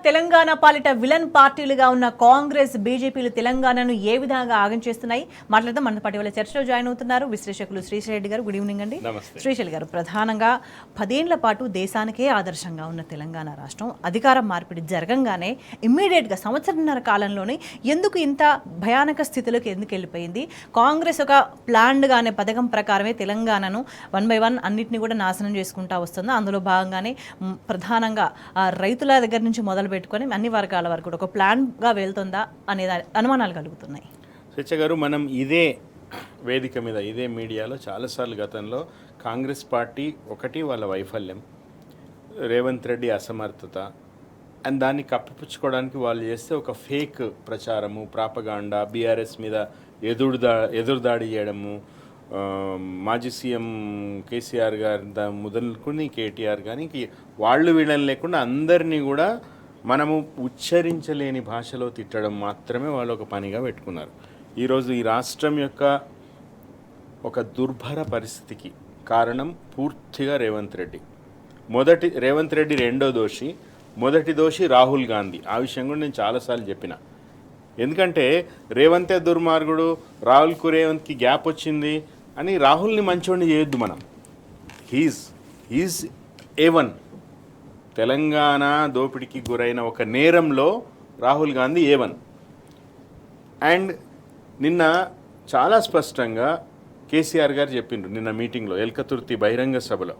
తెలంగాణ పాలిట విలన్ పార్టీలుగా ఉన్న కాంగ్రెస్, బీజేపీలు తెలంగాణను ఏ విధంగా ఆగం చేస్తున్నాయి మాట్లాడదాం. మన పార్టీ వాళ్ళ చర్చలో జాయిన్ అవుతున్నారు విశ్లేషకులు శ్రీశైల్ రెడ్డి గారు. గుడ్ ఈవినింగ్ అండి. శ్రీశైల్ గారు, ప్రధానంగా 10 ఏళ్ల పాటు దేశానికే ఆదర్శంగా ఉన్న తెలంగాణ రాష్ట్రం అధికారం మార్పిడి జరగంగానే ఇమ్మీడియట్గా సంవత్సరంన్నర కాలంలోనే ఎందుకు ఇంత భయానక స్థితిలోకి ఎందుకు వెళ్ళిపోయింది? కాంగ్రెస్ ఒక ప్లాన్డ్గానే పథకం ప్రకారమే తెలంగాణను 1 by 1 అన్నింటినీ కూడా నాశనం చేసుకుంటా వస్తుంది. అందులో భాగంగానే ప్రధానంగా రైతుల దగ్గర నుంచి మొదలు పెట్టుకొని అన్ని వర్గాల వరకు కూడా ఒక ప్లాన్గా వెళ్తుందా అనేది అనుమానాలు కలుగుతున్నాయి. స్వేచ్ఛ గారు, మనం ఇదే వేదిక మీద ఇదే మీడియాలో చాలాసార్లు గతంలో కాంగ్రెస్ పార్టీ ఒకటి వాళ్ళ వైఫల్యం, రేవంత్ రెడ్డి అసమర్థత అండ్ దాన్ని కప్పిపుచ్చుకోవడానికి వాళ్ళు చేస్తే ఒక ఫేక్ ప్రచారము, ప్రాపగాండా, బీఆర్ఎస్ మీద ఎదురుదాడి చేయడము, మాజీ సీఎం కేసీఆర్ గారి మొదలుకొని కేటీఆర్ కానీ వాళ్ళు వీళ్ళని లేకుండా అందరినీ కూడా మనము ఉచ్చరించలేని భాషలో తిట్టడం మాత్రమే వాళ్ళు ఒక పనిగా పెట్టుకున్నారు. ఈరోజు ఈ రాష్ట్రం యొక్క ఒక దుర్భర పరిస్థితికి కారణం పూర్తిగా రేవంత్ రెడ్డి. రేవంత్ రెడ్డి రెండో దోషి, మొదటి దోషి రాహుల్ గాంధీ. ఆ విషయం కూడా నేను చాలాసార్లు చెప్పిన. ఎందుకంటే రేవంతే దుర్మార్గుడు, రాహుల్కు రేవంత్కి గ్యాప్ వచ్చింది అని రాహుల్ని మంచోడిని చేయొద్దు మనం. He's A1. తెలంగాణ దోపిడీకి గురైన ఒక నేరంలో రాహుల్ గాంధీ A1. అండ్ నిన్న చాలా స్పష్టంగా కేసీఆర్ గారు చెప్పిండ్రు నిన్న మీటింగ్లో, ఎల్కతుర్తి బహిరంగ సభలో.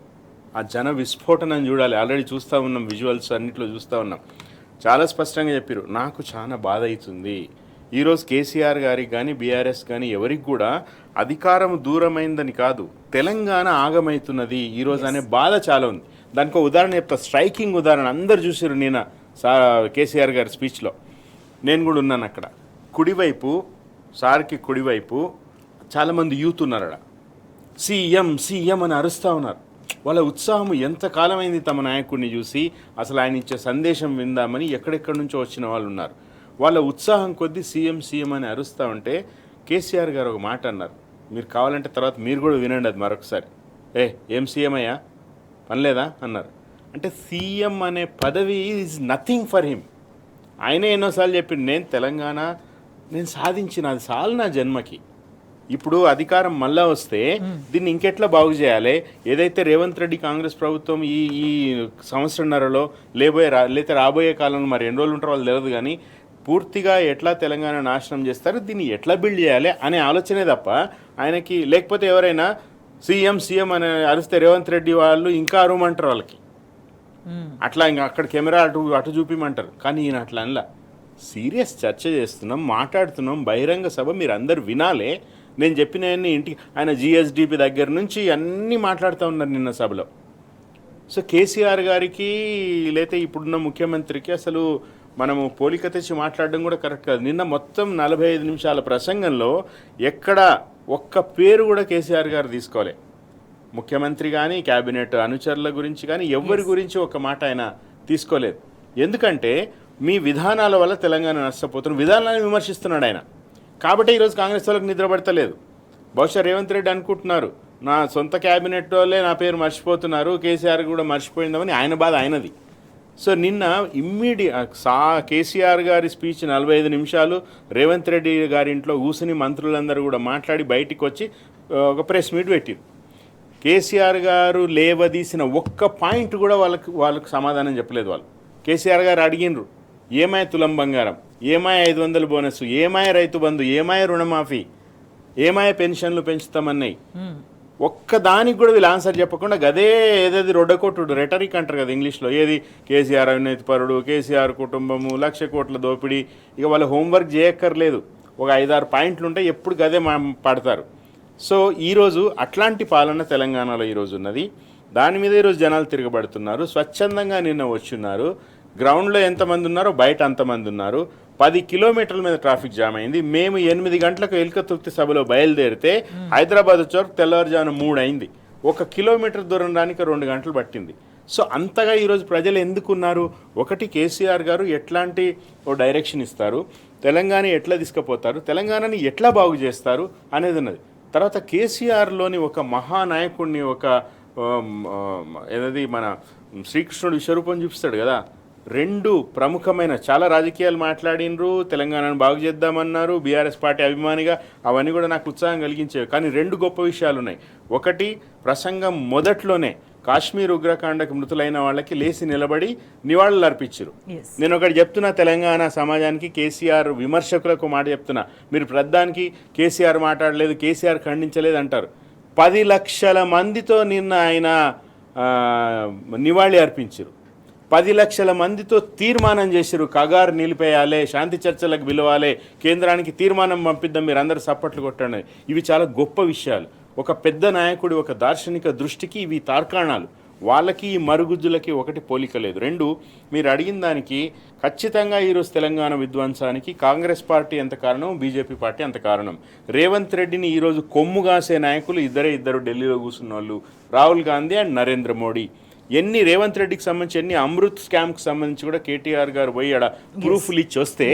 ఆ జన విస్ఫోటనం చూడాలి, ఆల్రెడీ చూస్తూ ఉన్నాం, విజువల్స్ అన్నిట్లో చూస్తూ ఉన్నాం. చాలా స్పష్టంగా చెప్పారు, నాకు చాలా బాధ అవుతుంది. ఈరోజు కేసీఆర్ గారికి కానీ బీఆర్ఎస్ కానీ ఎవరికి కూడా అధికారం దూరమైందని కాదు, తెలంగాణ ఆగమవుతున్నది ఈరోజు అనే బాధ చాలా ఉంది. దానికి ఒక ఉదాహరణ చెప్తా, స్ట్రైకింగ్ ఉదాహరణ. అందరు చూసారు నిన్న కేసీఆర్ గారి స్పీచ్లో, నేను కూడా ఉన్నాను అక్కడ. కుడివైపు సార్కి కుడివైపు చాలామంది యూత్ ఉన్నారు. అక్కడ సీఎం సీఎం అని అరుస్తూ ఉన్నారు. వాళ్ళ ఉత్సాహం ఎంతకాలమైంది తమ నాయకుడిని చూసి, అసలు ఆయన ఇచ్చే సందేశం విందామని ఎక్కడెక్కడి నుంచో వచ్చిన వాళ్ళు ఉన్నారు. వాళ్ళ ఉత్సాహం కొద్దీ సీఎం సీఎం అని అరుస్తూ ఉంటే కేసీఆర్ గారు ఒక మాట అన్నారు, మీరు కావాలంటే తర్వాత మీరు కూడా వినండి అది మరొకసారి. ఏం సీఎం అయ్యా, పనిలేదా అన్నారు. అంటే సీఎం అనే పదవి ఈజ్ నథింగ్ ఫర్ హిమ్. ఆయనే ఎన్నోసార్లు చెప్పిండు, నేను తెలంగాణ నేను సాధించిన, అది చాలు నా జన్మకి. ఇప్పుడు అధికారం మళ్ళా వస్తే దీన్ని ఇంకెట్లా బాగు చేయాలి? ఏదైతే రేవంత్ రెడ్డి కాంగ్రెస్ ప్రభుత్వం ఈ సంవత్సరంన్నరలో లేకపోతే రాబోయే కాలంలో మరి ఎన్ని రోజులు ఉంటారో వాళ్ళు తెలియదు, కానీ పూర్తిగా ఎట్లా తెలంగాణ నాశనం చేస్తారు, దీన్ని ఎట్లా బిల్డ్ చేయాలి అనే ఆలోచనే తప్ప ఆయనకి. లేకపోతే ఎవరైనా సీఎం సీఎం అని అరిస్తే రేవంత్ రెడ్డి వాళ్ళు ఇంకా అరుమంటారు వాళ్ళకి, అట్లా ఇంకా అక్కడ కెమెరా అటు చూపిమంటారు. కానీ ఈయన అట్లా అనలా, సీరియస్ చర్చ చేస్తున్నాం, మాట్లాడుతున్నాం, బహిరంగ సభ, మీరు అందరు వినాలే. నేను చెప్పినవన్నీ ఇంటికి ఆయన జిఎస్డిపి దగ్గర నుంచి అన్నీ మాట్లాడుతూ ఉన్నారు నిన్న సభలో. సో కేసీఆర్ గారికి లేతే ఇప్పుడున్న ముఖ్యమంత్రికి అసలు మనము పోలిక తెచ్చి మాట్లాడడం కూడా కరెక్ట్ కాదు. నిన్న మొత్తం 45 నిమిషాల ప్రసంగంలో ఎక్కడ ఒక్క పేరు కూడా కేసీఆర్ గారు తీసుకోలే. ముఖ్యమంత్రి కానీ క్యాబినెట్ అనుచరుల గురించి కానీ ఎవరి గురించి ఒక మాట ఆయన తీసుకోలేదు. ఎందుకంటే మీ విధానాల వల్ల తెలంగాణ నష్టపోతున్న విధానాలను విమర్శిస్తున్నాడు ఆయన. కాబట్టి ఈరోజు కాంగ్రెస్ వాళ్ళకి నిద్రపడతలేదు. బహుశా రేవంత్ రెడ్డి అనుకుంటున్నారు, నా సొంత క్యాబినెట్ వాళ్ళే నా పేరు మర్చిపోతున్నారు, కేసీఆర్ కూడా మర్చిపోయిందామని ఆయన బాధ ఆయనది. సో నిన్న కేసీఆర్ గారి స్పీచ్ 45 నిమిషాలు రేవంత్ రెడ్డి గారి ఇంట్లో కూర్చుని మంత్రులందరూ కూడా మాట్లాడి బయటికి వచ్చి ఒక ప్రెస్ మీట్ పెట్టారు. కేసీఆర్ గారు లేవదీసిన ఒక్క పాయింట్ కూడా వాళ్ళకు సమాధానం చెప్పలేదు. వాళ్ళు కేసీఆర్ గారు అడిగినరు, ఏమాయ తులం బంగారం, ఏమాయ 500 బోనస్, ఏమాయ రైతు బంధు, ఏమాయ రుణమాఫీ, ఏమాయ పెన్షన్లు పెంచుతామన్నాయి. ఒక్కదానికి కూడా వీళ్ళు ఆన్సర్ చెప్పకుండా గదే ఏదేది రొడ్డకొట్టుడు, రెటరిక్ అంటారు కదా ఇంగ్లీష్లో, ఏది కేసీఆర్ అవినీతిపరుడు, కేసీఆర్ కుటుంబము, 1,00,000 కోట్ల దోపిడీ. ఇక వాళ్ళు హోంవర్క్ చేయక్కర్లేదు, ఒక 5-6 పాయింట్లు ఉంటాయి, ఎప్పుడు గదే పడతారు. సో ఈరోజు అట్లాంటి పాలన తెలంగాణలో ఈరోజు ఉన్నది. దాని మీద ఈరోజు జనాలు తిరగబడుతున్నారు. స్వచ్ఛందంగా నిన్న వచ్చున్నారు. గ్రౌండ్లో ఎంతమంది ఉన్నారో బయట అంతమంది ఉన్నారు. 10 కిలోమీటర్ల మీద ట్రాఫిక్ జామ్ అయింది. మేము 8 గంటలకు ఎల్కతుర్తి సభలో బయలుదేరితే హైదరాబాద్ వచ్చేవరకు తెల్లవారుజామున 3 అయింది. 1 కిలోమీటర్ దూరం రానికి 2 గంటలు పట్టింది. సో అంతగా ఈరోజు ప్రజలు ఎందుకున్నారు? ఒకటి, కేసీఆర్ గారు ఎట్లాంటి ఓ డైరెక్షన్ ఇస్తారు, తెలంగాణ ఎట్లా తీసుకుపోతారు, తెలంగాణని ఎట్లా బాగు చేస్తారు అనేది ఉన్నది. తర్వాత కేసీఆర్లోని ఒక మహానాయకుడిని, ఒక ఏదది మన శ్రీకృష్ణుడు విశ్వరూపం చూపిస్తాడు కదా, రెండు ప్రముఖమైన చాలా రాజకీయాలు మాట్లాడినరు, తెలంగాణను బాగు చేద్దామన్నారు, బీఆర్ఎస్ పార్టీ అభిమానిగా అవన్నీ కూడా నాకు ఉత్సాహం కలిగించేవి. కానీ రెండు గొప్ప విషయాలు ఉన్నాయి. ఒకటి, ప్రసంగం మొదట్లోనే కాశ్మీర్ ఉగ్రకాండకు మృతులైన వాళ్ళకి లేచి నిలబడి నివాళులు అర్పించారు. నేను ఒకటి చెప్తున్నా, తెలంగాణ సమాజానికి, కేసీఆర్ విమర్శకులకు మాట చెప్తున్నా, మీరు ప్రధానికి కేసీఆర్ మాట్లాడలేదు, కేసీఆర్ ఖండించలేదు అంటారు. 10 లక్షల మందితో నిన్న ఆయన నివాళి అర్పించారు. 10 లక్షల మందితో తీర్మానం చేశారు, కగారు నిలిపేయాలి, శాంతి చర్చలకు పిలవాలి, కేంద్రానికి తీర్మానం పంపిద్దాం, మీరు అందరూ సప్పట్లు కొట్టండి. ఇవి చాలా గొప్ప విషయాలు. ఒక పెద్ద నాయకుడి, ఒక దార్శనిక దృష్టికి ఇవి తార్కాణాలు. వాళ్ళకి ఈ మరుగుజ్జులకి ఒకటి పోలిక లేదు. రెండు, మీరు అడిగిన దానికి ఖచ్చితంగా ఈరోజు తెలంగాణ విధ్వంసానికి కాంగ్రెస్ పార్టీ ఎంత కారణం, బీజేపీ పార్టీ అంత కారణం. రేవంత్ రెడ్డిని ఈరోజు కొమ్ముగాసే నాయకులు ఇద్దరు ఢిల్లీలో కూర్చున్న వాళ్ళు, రాహుల్ గాంధీ అండ్ నరేంద్ర మోడీ. ఎన్ని రేవంత్ రెడ్డికి సంబంధించి ఎన్ని అమృత్ స్కామ్కి సంబంధించి కూడా కేటీఆర్ గారు పోయి ఆడ ప్రూఫ్లు ఇచ్చి వస్తే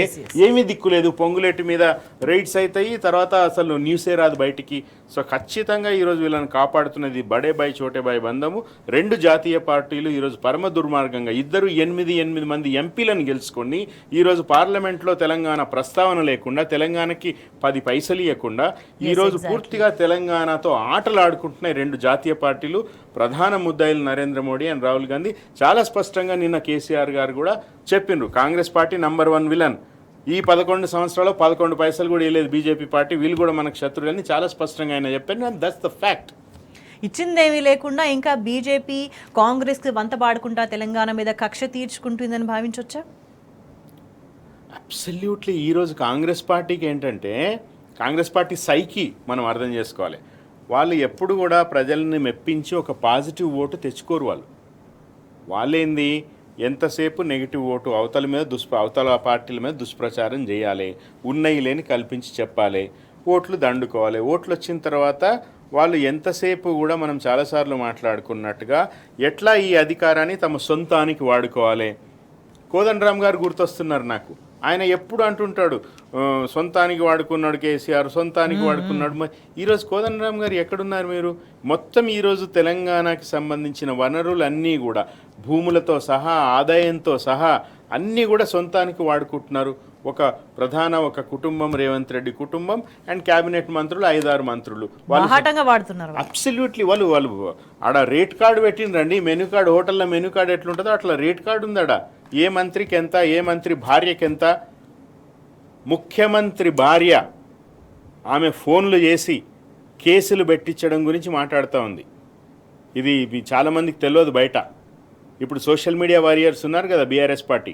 ఏమీ దిక్కులేదు. పొంగులేటి మీద రైడ్స్ అవుతాయి, తర్వాత అసలు న్యూసే రాదు బయటికి. సో ఖచ్చితంగా ఈరోజు వీళ్ళని కాపాడుతున్నది బడే బాయ్ చోటే బాయ్ బంధము. రెండు జాతీయ పార్టీలు ఈరోజు పరమ దుర్మార్గంగా 8 మంది ఎంపీలను గెలుచుకొని ఈరోజు పార్లమెంట్లో తెలంగాణ ప్రస్తావన లేకుండా, తెలంగాణకి 10 పైసలు ఇవ్వకుండా ఈరోజు పూర్తిగా తెలంగాణతో ఆటలు ఆడుకుంటున్నాయి రెండు జాతీయ పార్టీలు. ప్రధాన ముద్దాయిలు నరేంద్ర మోడీ అండ్ రాహుల్ గాంధీ. చాలా స్పష్టంగా నిన్న కేసీఆర్ గారు కూడా చెప్పిండ్రు, కాంగ్రెస్ పార్టీ నంబర్ 1 విలన్. ఈ 11 సంవత్సరాలు 11 పైసలు కూడా ఇవ్వలేదు బీజేపీ పార్టీ, వీళ్ళు కూడా మనకు శత్రువులని చాలా స్పష్టంగా ఆయన చెప్పారు. And that's the fact. ఇచ్చిందేమీ లేకుండా ఇంకా బీజేపీ కాంగ్రెస్కి వంతపాడుకుంటా తెలంగాణ మీద కక్ష తీర్చుకుంటుందని భావించవచ్చా? అబ్సల్యూట్లీ. ఈరోజు కాంగ్రెస్ పార్టీకి ఏంటంటే, కాంగ్రెస్ పార్టీ సైకి మనం అర్థం చేసుకోవాలి. వాళ్ళు ఎప్పుడు కూడా ప్రజల్ని మెప్పించి ఒక పాజిటివ్ ఓటు తెచ్చుకోరు. వాళ్ళేంది, ఎంతసేపు నెగిటివ్ ఓటు అవతల పార్టీల మీద దుష్ప్రచారం చేయాలి, ఉన్నయి లేని కల్పించి చెప్పాలి, ఓట్లు దండుకోవాలి. ఓట్లు వచ్చిన తర్వాత వాళ్ళు ఎంతసేపు కూడా మనం చాలాసార్లు మాట్లాడుకున్నట్టుగా ఎట్లా ఈ అధికారాన్ని తమ సొంతానికి వాడుకోవాలి. కోదండరామ్ గారు గుర్తొస్తున్నారు నాకు. ఆయన ఎప్పుడు అంటుంటాడు, సొంతానికి వాడుకున్నాడు కేసీఆర్, సొంతానికి వాడుకున్నాడు. ఈరోజు కోదండరామ్ గారు ఎక్కడున్నారు మీరు? మొత్తం ఈరోజు తెలంగాణకి సంబంధించిన వనరులన్నీ కూడా భూములతో సహా, ఆదాయంతో సహా అన్నీ కూడా సొంతానికి వాడుకుంటున్నారు. ఒక కుటుంబం, రేవంత్ రెడ్డి కుటుంబం అండ్ క్యాబినెట్ మంత్రులు 5-6 మంత్రులు వాడుతున్నారు. అబ్సల్యూట్లీ. వాళ్ళు ఆడ రేట్ కార్డు పెట్టిండ్రండి, మెనూ కార్డు, హోటల్లో మెనూ కార్డు ఎట్లుంటుందో అట్లా రేట్ కార్డు ఉందాడ. ఏ మంత్రికి ఎంత, ఏ మంత్రి భార్యకి ఎంత. ముఖ్యమంత్రి భార్య ఆమె ఫోన్లు చేసి కేసులు పెట్టించడం గురించి మాట్లాడుతూ ఉంది. ఇది చాలామందికి తెలియదు బయట. ఇప్పుడు సోషల్ మీడియా వారియర్స్ ఉన్నారు కదా బీఆర్ఎస్ పార్టీ,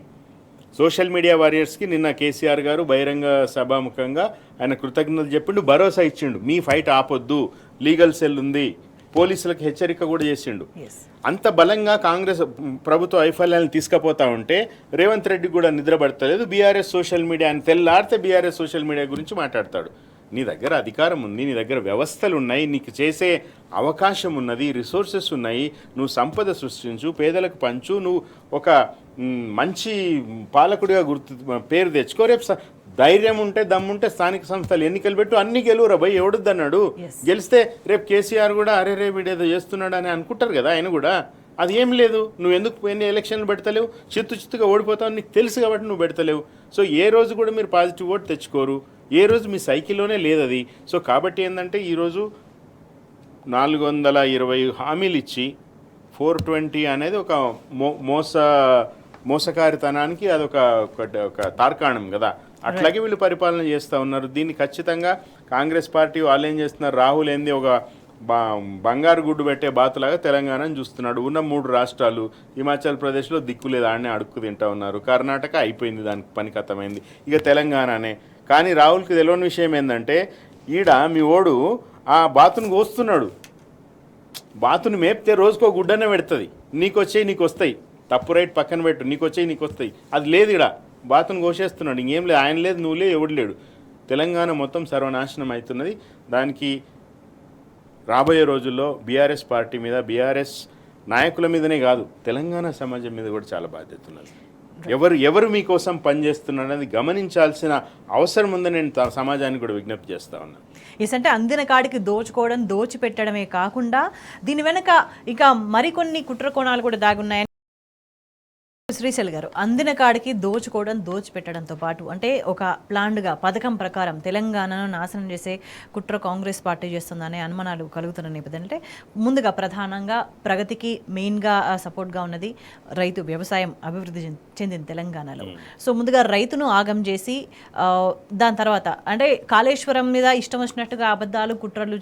సోషల్ మీడియా వారియర్స్కి నిన్న కేసీఆర్ గారు బహిరంగ సభాముఖంగా ఆయన కృతజ్ఞతలు చెప్పిండు, భరోసా ఇచ్చిండు, మీ ఫైట్ ఆపొద్దు, లీగల్ సెల్ ఉంది, పోలీసులకు హెచ్చరిక కూడా చేసిండు. అంత బలంగా కాంగ్రెస్ ప్రభుత్వ వైఫల్యాలను తీసుకుపోతా ఉంటే రేవంత్ రెడ్డి కూడా నిద్రపడతలేదు. బీఆర్ఎస్ సోషల్ మీడియా అని తెల్లారితే బీఆర్ఎస్ సోషల్ మీడియా గురించి మాట్లాడతాడు. నీ దగ్గర అధికారం ఉంది, నీ దగ్గర వ్యవస్థలు ఉన్నాయి, నీకు చేసే అవకాశం ఉన్నది, రిసోర్సెస్ ఉన్నాయి, నువ్వు సంపద సృష్టించు, పేదలకు పంచు, నువ్వు ఒక మంచి పాలకుడిగా పేరు తెచ్చుకో. రేపు ధైర్యం ఉంటే, దమ్ముంటే స్థానిక సంస్థలు ఎన్నికలు పెట్టు, అన్ని గెలువురా భయ్, ఎవడుద్దన్నాడు. గెలిస్తే రేపు కేసీఆర్ కూడా అరే వీడేదో చేస్తున్నాడు అని అనుకుంటారు కదా ఆయన కూడా. అది ఏం లేదు, నువ్వు ఎందుకు ఎన్ని ఎలక్షన్లు పెడతలేవు, చిత్తుగా ఓడిపోతావు, నీకు తెలుసు కాబట్టి నువ్వు పెడతలేవు. సో ఏ రోజు కూడా మీరు పాజిటివ్ ఓటు తెచ్చుకోరు, ఏ రోజు మీ సైకిల్లోనే లేదు అది. సో కాబట్టి ఏంటంటే ఈరోజు 420 హామీలు ఇచ్చి 420 అనేది ఒక మోసకారితనానికి అదొక తార్కాణం కదా. అట్లాగే వీళ్ళు పరిపాలన చేస్తూ ఉన్నారు. దీన్ని ఖచ్చితంగా కాంగ్రెస్ పార్టీ వాళ్ళు ఏం చేస్తున్నారు, రాహుల్ ఏంది ఒక బంగారు గుడ్డు పెట్టే బాతులాగా తెలంగాణను చూస్తున్నాడు. ఉన్న 3 రాష్ట్రాలు, హిమాచల్ ప్రదేశ్లో దిక్కులేదు, ఆడనే అడుక్కు తింటూ ఉన్నారు. కర్ణాటక అయిపోయింది, దానికి పని కథమైంది, ఇక తెలంగాణనే. కానీ రాహుల్కి తెలియని విషయం ఏంటంటే, ఈడ మీ ఓడు ఆ బాతును కోస్తున్నాడు, బాతుని మేపితే రోజుకో గుడ్డనే పెడుతుంది, నీకు వస్తాయి, తప్పు రైట్ పక్కన పెట్టు, నీకు వస్తాయి. అది లేదు, ఇక్కడ బాతును కోసేస్తున్నాడు, ఇంకేం లేదు, ఆయన లేదు, నువ్వు లేదు, ఎవడు లేడు. తెలంగాణ మొత్తం సర్వనాశనం అవుతున్నది. దానికి రాబోయే రోజుల్లో బీఆర్ఎస్ పార్టీ మీద, బీఆర్ఎస్ నాయకుల మీదనే కాదు, తెలంగాణ సమాజం మీద కూడా చాలా బాధ్యత ఉన్నది. ఎవరు మీకోసం పనిచేస్తున్నారనేది గమనించాల్సిన అవసరం ఉందని నేను సమాజానికి కూడా విజ్ఞప్తి చేస్తా ఉన్నాను. అంటే అందిన కాడికి దోచుకోవడం, దోచిపెట్టడమే కాకుండా దీని వెనక ఇక మరికొన్ని కుట్ర కోణాలు కూడా దాగున్నాయని శ్రీశైల్ గారు, అందిన కాడికి దోచుకోవడం, దోచిపెట్టడంతో పాటు అంటే ఒక ప్లాన్డ్గా పథకం ప్రకారం తెలంగాణను నాశనం చేసే కుట్ర కాంగ్రెస్ పార్టీ చేస్తుందనే అనుమానాలు కలుగుతున్న నేపథ్యం అంటే ముందుగా ప్రధానంగా ప్రగతికి మెయిన్గా సపోర్ట్గా ఉన్నది రైతు వ్యవసాయం అభివృద్ధి చెందింది తెలంగాణలో. సో ముందుగా రైతును ఆగం చేసి దాని తర్వాత అంటే కాళేశ్వరం మీద ఇష్టం వచ్చినట్టుగా అబద్ధాలు కుట్రలు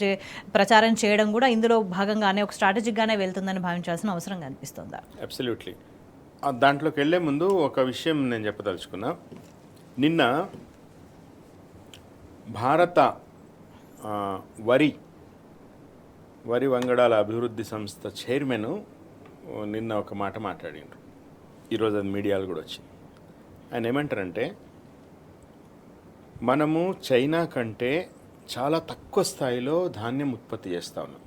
ప్రచారం చేయడం కూడా ఇందులో భాగంగానే ఒక స్ట్రాటజిక్గానే వెళ్తుందని భావించాల్సిన అవసరం కనిపిస్తుందా? అబ్సల్యూట్లీ. దాంట్లోకి వెళ్ళే ముందు ఒక విషయం నేను చెప్పదలుచుకున్నా. నిన్న భారత వరి వంగడాల అభివృద్ధి సంస్థ చైర్మన్ నిన్న ఒక మాట మాట్లాడిండ్రు. ఈరోజు అది మీడియాలో కూడా వచ్చింది. ఆయన ఏమంటారంటే, మనము చైనా కంటే చాలా తక్కువ స్థాయిలో ధాన్యం ఉత్పత్తి చేస్తూ ఉన్నాం.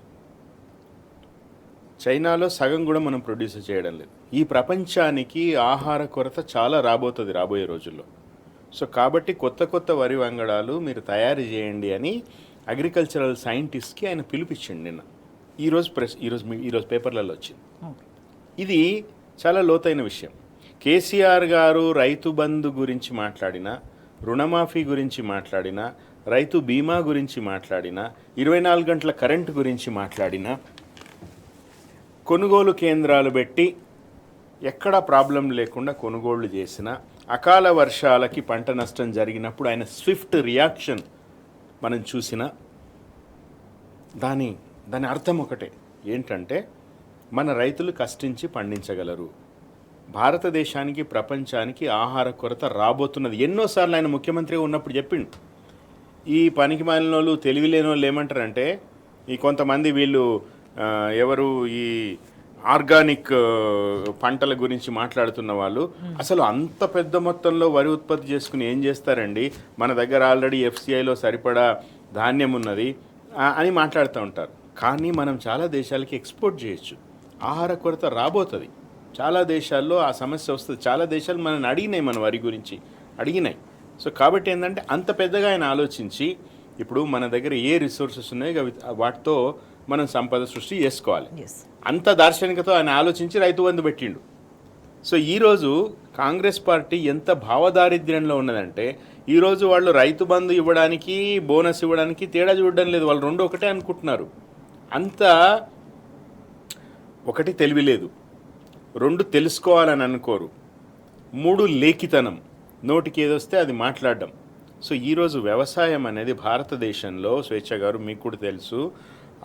చైనాలో సగం కూడా మనం ప్రొడ్యూస్ చేయడం లేదు. ఈ ప్రపంచానికి ఆహార కొరత చాలా రాబోయే రోజుల్లో. సో కాబట్టి కొత్త వరి వంగడాలు మీరు తయారు చేయండి అని అగ్రికల్చరల్ సైంటిస్ట్కి ఆయన పిలిపించండి నిన్న. ఈరోజు పేపర్లలో వచ్చింది. ఇది చాలా లోతైన విషయం. కేసీఆర్ గారు రైతు బంధు గురించి మాట్లాడినా, రుణమాఫీ గురించి మాట్లాడినా, రైతు బీమా గురించి మాట్లాడినా, 24 గంటల కరెంటు గురించి మాట్లాడినా, కొనుగోలు కేంద్రాలు పెట్టి ఎక్కడా ప్రాబ్లం లేకుండా కొనుగోళ్లు చేసిన, అకాల వర్షాలకి పంట నష్టం జరిగినప్పుడు ఆయన స్విఫ్ట్ రియాక్షన్ మనం చూసిన, దాని అర్థం ఒకటే ఏంటంటే, మన రైతులు కష్టించి పండించగలరు. భారతదేశానికి ప్రపంచానికి ఆహార కొరత రాబోతున్నది. ఎన్నోసార్లు ఆయన ముఖ్యమంత్రిగా ఉన్నప్పుడు చెప్పిండు. ఈ పనికి మాలిన వాళ్ళు, తెలివిలేని వాళ్ళు ఏమంటారంటే, ఈ కొంతమంది వీళ్ళు ఎవరు ఈ ఆర్గానిక్ పంటల గురించి మాట్లాడుతున్న వాళ్ళు, అసలు అంత పెద్ద మొత్తంలో వరి ఉత్పత్తి చేసుకుని ఏం చేస్తారండి, మన దగ్గర ఆల్రెడీ ఎఫ్సిఐలో సరిపడా ధాన్యం ఉన్నది అని మాట్లాడుతూ ఉంటారు. కానీ మనం చాలా దేశాలకి ఎక్స్పోర్ట్ చేయొచ్చు. ఆహార కొరత రాబోతుంది. చాలా దేశాల్లో ఆ సమస్య వస్తుంది. చాలా దేశాలు మనల్ని అడిగినాయి, మన వరి గురించి అడిగినాయి. సో కాబట్టి ఏంటంటే, అంత పెద్దగా ఆయన ఆలోచించి, ఇప్పుడు మన దగ్గర ఏ రిసోర్సెస్ ఉన్నాయో వాటితో మనం సంపద సృష్టి చేసుకోవాలి. అంత దార్శనికతో ఆయన ఆలోచించి రైతు బంధు పెట్టిండు. సో ఈరోజు కాంగ్రెస్ పార్టీ ఎంత భావదారిద్ర్యంలో ఉన్నదంటే, ఈరోజు వాళ్ళు రైతు బంధు ఇవ్వడానికి, బోనస్ ఇవ్వడానికి తేడా చూడడం లేదు. వాళ్ళు రెండు ఒకటే అనుకుంటున్నారు. అంత ఒకటి తెలివి లేదు, 2 తెలుసుకోవాలని అనుకోరు, 3 లేఖితనం, నోటికి ఏదొస్తే అది మాట్లాడడం. సో ఈరోజు వ్యవసాయం అనేది భారతదేశంలో, స్వేచ్ఛ గారు మీకు కూడా తెలుసు,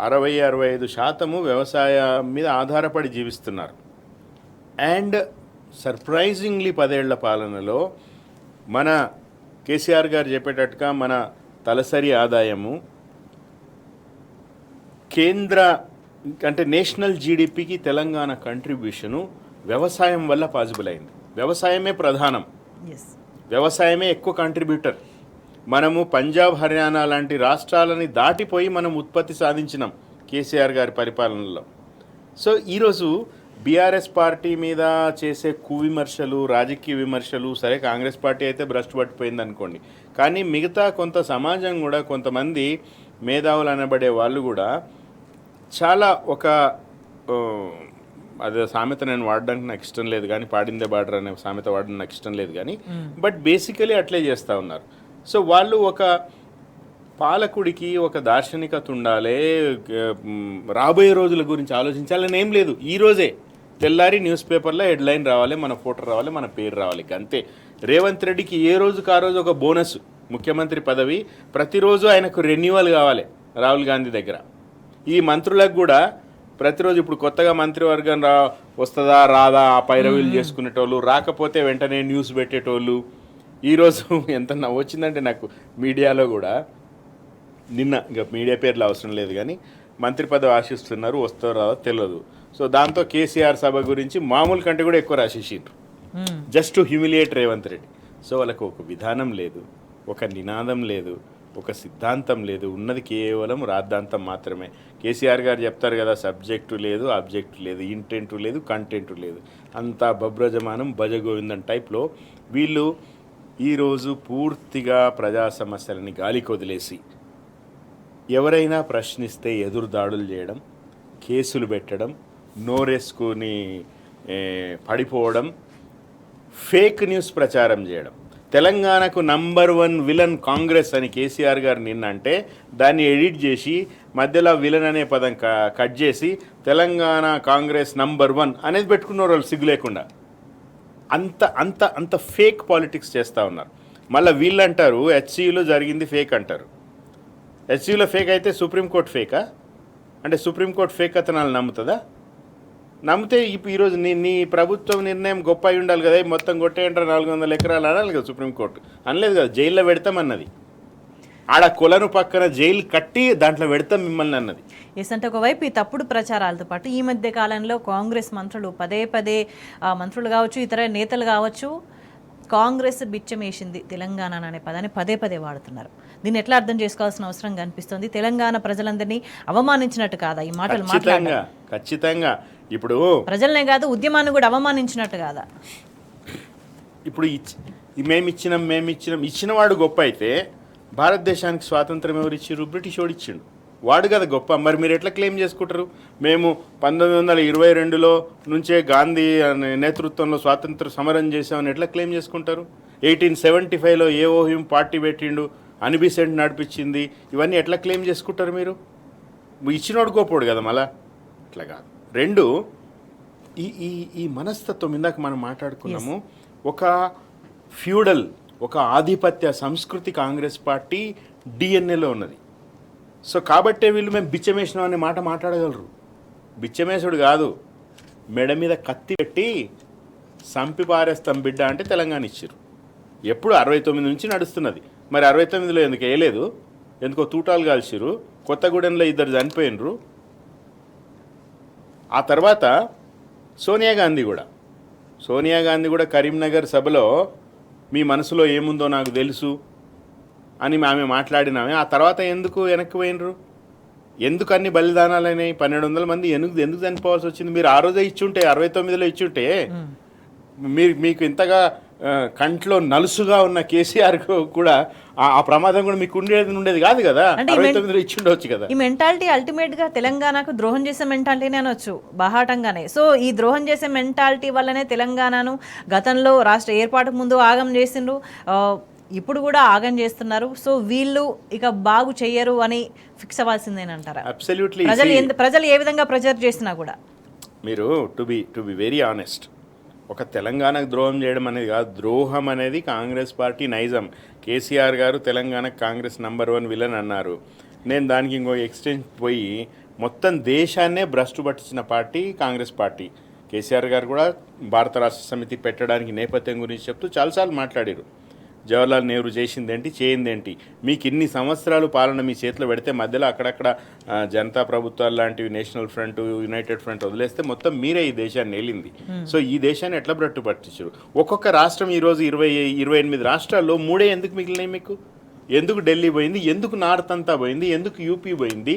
60-65% వ్యవసాయం మీద ఆధారపడి జీవిస్తున్నారు. అండ్ సర్ప్రైజింగ్లీ 10 ఏళ్ల పాలనలో మన కేసీఆర్ గారు చెప్పేటట్టుగా మన తలసరి ఆదాయము కేంద్ర అంటే నేషనల్ జీడిపికి తెలంగాణ కంట్రిబ్యూషను వ్యవసాయం వల్ల పాసిబుల్ అయింది. వ్యవసాయమే ప్రధానం, వ్యవసాయమే ఎక్కువ కంట్రిబ్యూటర్. మనము పంజాబ్, హర్యానా లాంటి రాష్ట్రాలని దాటిపోయి మనం ఉత్పత్తి సాధించినాం కేసీఆర్ గారి పరిపాలనలో. సో ఈరోజు బీఆర్ఎస్ పార్టీ మీద చేసే కువిమర్శలు, రాజకీయ విమర్శలు, సరే కాంగ్రెస్ పార్టీ అయితే భ్రష్టు పట్టిపోయింది అనుకోండి, కానీ మిగతా కొంత సమాజం కూడా, కొంతమంది మేధావులు అనబడే వాళ్ళు కూడా చాలా ఒక అదే సామెత నేను వాడడానికి నాకు ఇష్టం లేదు కానీ, పాడిందే బార్డర్ అనే సామెత వాడడం నాకు ఇష్టం లేదు కానీ, బట్ బేసికలీ అట్లే చేస్తూ ఉన్నారు. సో వాళ్ళు ఒక పాలకుడికి ఒక దార్శనికత ఉండాలి, రాబోయే రోజుల గురించి ఆలోచించాలని ఏం లేదు. ఈరోజే తెల్లారి న్యూస్ పేపర్లో హెడ్లైన్ రావాలి, మన ఫోటో రావాలి, మన పేరు రావాలి, అంతే. రేవంత్ రెడ్డికి ఏ రోజుకు ఆ రోజు ఒక బోనస్, ముఖ్యమంత్రి పదవి, ప్రతిరోజు ఆయనకు రెన్యువల్ కావాలి రాహుల్ గాంధీ దగ్గర. ఈ మంత్రులకు కూడా ప్రతిరోజు, ఇప్పుడు కొత్తగా మంత్రివర్గం వస్తుందా రాదా ఆ పైరవీలు చేసుకునేటోళ్ళు, రాకపోతే వెంటనే న్యూస్ పెట్టేటోళ్ళు. ఈరోజు ఎంత వచ్చిందంటే నాకు మీడియాలో కూడా, నిన్న ఇంకా మీడియా పేర్లు అవసరం లేదు కానీ, మంత్రి పదవి ఆశిస్తున్నారు, వస్తారో రాదో తెలియదు. సో దాంతో కేసీఆర్ సభ గురించి మామూలు కంటే కూడా ఎక్కువ రాసేసిండ్రు, just to humiliate Revanth Reddy. So వాళ్ళకు ఒక విధానం లేదు, ఒక నినాదం లేదు, ఒక సిద్ధాంతం లేదు, ఉన్నది కేవలం రాద్ధాంతం మాత్రమే. కేసీఆర్ గారు చెప్తారు కదా, సబ్జెక్టు లేదు, ఆబ్జెక్టు లేదు, ఇంటెంటు లేదు, కంటెంటు లేదు, అంతా బబ్రజమానం భజగోవిందం టైప్లో వీళ్ళు ఈరోజు పూర్తిగా ప్రజా సమస్యలని గాలికి వదిలేసి, ఎవరైనా ప్రశ్నిస్తే ఎదురు దాడులు చేయడం, కేసులు పెట్టడం, నోరేసుకుని పడిపోవడం, ఫేక్ న్యూస్ ప్రచారం చేయడం. తెలంగాణకు #1 విలన్ కాంగ్రెస్ అని కేసీఆర్ గారు నిన్న అంటే దాన్ని ఎడిట్ చేసి మధ్యలో విలన్ అనే పదం కట్ చేసి తెలంగాణ కాంగ్రెస్ #1 అనేది పెట్టుకున్నారు వాళ్ళు సిగ్గు లేకుండా. అంత అంత అంత ఫేక్ పాలిటిక్స్ చేస్తూ ఉన్నారు. మళ్ళీ వీళ్ళు అంటారు హెచ్సియులో జరిగింది ఫేక్ అంటారు. హెచ్సియులో ఫేక్ అయితే సుప్రీంకోర్టు ఫేకా? అంటే సుప్రీంకోర్టు ఫేక్ అతనాలు నమ్ముతుందా? నమ్మితే ఈరోజు నీ ప్రభుత్వం నిర్ణయం గొప్ప అయి ఉండాలి కదా, మొత్తం కొట్టేయంటారు 400 ఎకరాలు అనాలి కదా సుప్రీంకోర్టు. అనలేదు కదా, జైల్లో పెడతామన్నది. ఆడ కొలను పక్కన జైలు కట్టి దాంట్లో పెడతాం మిమ్మల్ని అన్నది. ఎస్, అంటే ఒకవైపు ఈ తప్పుడు ప్రచారాలతో పాటు ఈ మధ్య కాలంలో కాంగ్రెస్ మంత్రులు పదే మంత్రులు కావచ్చు, ఇతర నేతలు కావచ్చు, కాంగ్రెస్ బిచ్చమేసింది తెలంగాణ అనే పదాన్ని పదే వాడుతున్నారు. దీన్ని ఎట్లా అర్థం చేసుకోవాల్సిన అవసరం కనిపిస్తుంది? తెలంగాణ ప్రజలందరినీ అవమానించినట్టు కాదా ఈ మాటలు మాట్లాడడం? ఖచ్చితంగా. ఇప్పుడు ప్రజలనే కాదు, ఉద్యమాన్ని కూడా అవమానించినట్టు కాదా? ఇప్పుడు మేము ఇచ్చినవాడు గొప్ప అయితే భారతదేశానికి స్వాతంత్రం ఎవరు ఇచ్చారు? బ్రిటిష్ వాడు ఇచ్చిండు, వాడు కదా గొప్ప. మరి మీరు ఎట్లా క్లెయిమ్ చేసుకుంటారు? మేము 1922లో నుంచే గాంధీ నేతృత్వంలో స్వాతంత్ర సమరం చేసామని ఎట్లా క్లెయిమ్ చేసుకుంటారు? 1875లో ఏఓహిం పార్టీ పెట్టిండు, అనిబిసెంట్ నడిపించింది, ఇవన్నీ ఎట్లా క్లెయిమ్ చేసుకుంటారు మీరు? ఇచ్చినోడు గొప్పోడు కదా. మళ్ళా అట్లా కాదు. రెండు, ఈ మనస్తత్వం ఇందాక మనం మాట్లాడుకున్నాము. ఒక ఫ్యూడల్, ఒక ఆధిపత్య సంస్కృతి కాంగ్రెస్ పార్టీ డిఎన్ఏలో ఉన్నది. సో కాబట్టే వీళ్ళు మేము బిచ్చమేసినాం అనే మాట మాట్లాడగలరు. బిచ్చమేసుడు కాదు, మెడ మీద కత్తి పెట్టి సంపి పారేస్తాం బిడ్డ అంటే తెలంగాణ ఇచ్చారు. ఎప్పుడు 69 నుంచి నడుస్తున్నది. మరి 69లో ఎందుకు వేయలేదు? ఎందుకో తూటాలు కాల్చిరు. కొత్తగూడెంలో 2 చనిపోయినరు. ఆ తర్వాత సోనియా గాంధీ కూడా కరీంనగర్ సభలో మీ మనసులో ఏముందో నాకు తెలుసు అని ఆమె మాట్లాడినామే. ఆ తర్వాత ఎందుకు వెనక్కి పోయినరు? ఎందుకు అన్ని బలిదానాలైనాయి? 1200 మంది ఎందుకు చనిపోవాల్సి వచ్చింది? మీరు ఆ రోజే ఇచ్చుంటే, 69లో ఇచ్చుంటే మీకు ఇంతగా కంట్లో నలుసుగా ఉన్న కేసీఆర్ కూడా ఆ ప్రమాదం కూడా మీకు ఉండేది కాదు కదా. 69లో ఇచ్చిండవచ్చు కదా. ఈ మెంటాలిటీ అల్టిమేట్ గా తెలంగాణకు ద్రోహం చేసే మెంటాలిటీనే అనొచ్చు బాహాటంగానే. సో ఈ ద్రోహం చేసే మెంటాలిటీ వల్లనే తెలంగాణను గతంలో రాష్ట్ర ఏర్పాటుకు ముందు ఆగం చేసిండ్రు, ఇప్పుడు కూడా ఆగం చేస్తున్నారు. సో వీళ్ళు ఇక బాగు చెయ్యరు అని ఫిక్స్ అవ్వాల్సిందేనంటారా? అబ్సల్యూట్లీ. ప్రజలు ఏ విధంగా ప్రెజర్ చేసినా కూడా మీరు టు బి వెరీ ఆనెస్ట్, ఒక తెలంగాణకు ద్రోహం చేయడం అనేది కాదు, ద్రోహం అనేది కాంగ్రెస్ పార్టీ నైజం. కేసీఆర్ గారు తెలంగాణకు కాంగ్రెస్ #1 విలన్ అన్నారు. నేను దానికి ఇంకో ఎక్స్టెంట్ పోయి మొత్తం దేశాన్నే భ్రష్టు పట్టించిన పార్టీ కాంగ్రెస్ పార్టీ. కేసీఆర్ గారు కూడా భారత రాష్ట్ర సమితి పెట్టడానికి నేపథ్యం గురించి చెప్తూ చాలాసార్లు మాట్లాడారు. జవహర్లాల్ నెహ్రూ చేసిందేంటి, చేయిందేంటి, మీకు ఇన్ని సంవత్సరాలు పాలన మీ చేతిలో పెడితే మధ్యలో అక్కడక్కడ జనతా ప్రభుత్వాలు లాంటివి, నేషనల్ ఫ్రంట్, యునైటెడ్ ఫ్రంట్ వదిలేస్తే మొత్తం మీరే ఈ దేశాన్ని వెళ్ళింది. సో ఈ దేశాన్ని ఎట్లా బ్రట్టు పట్టించారు? ఒక్కొక్క రాష్ట్రం ఈరోజు 28 రాష్ట్రాల్లో 3 ఎందుకు మిగిలినాయి మీకు? ఎందుకు ఢిల్లీ పోయింది? ఎందుకు నార్త్ అంతా పోయింది? ఎందుకు యూపీ పోయింది?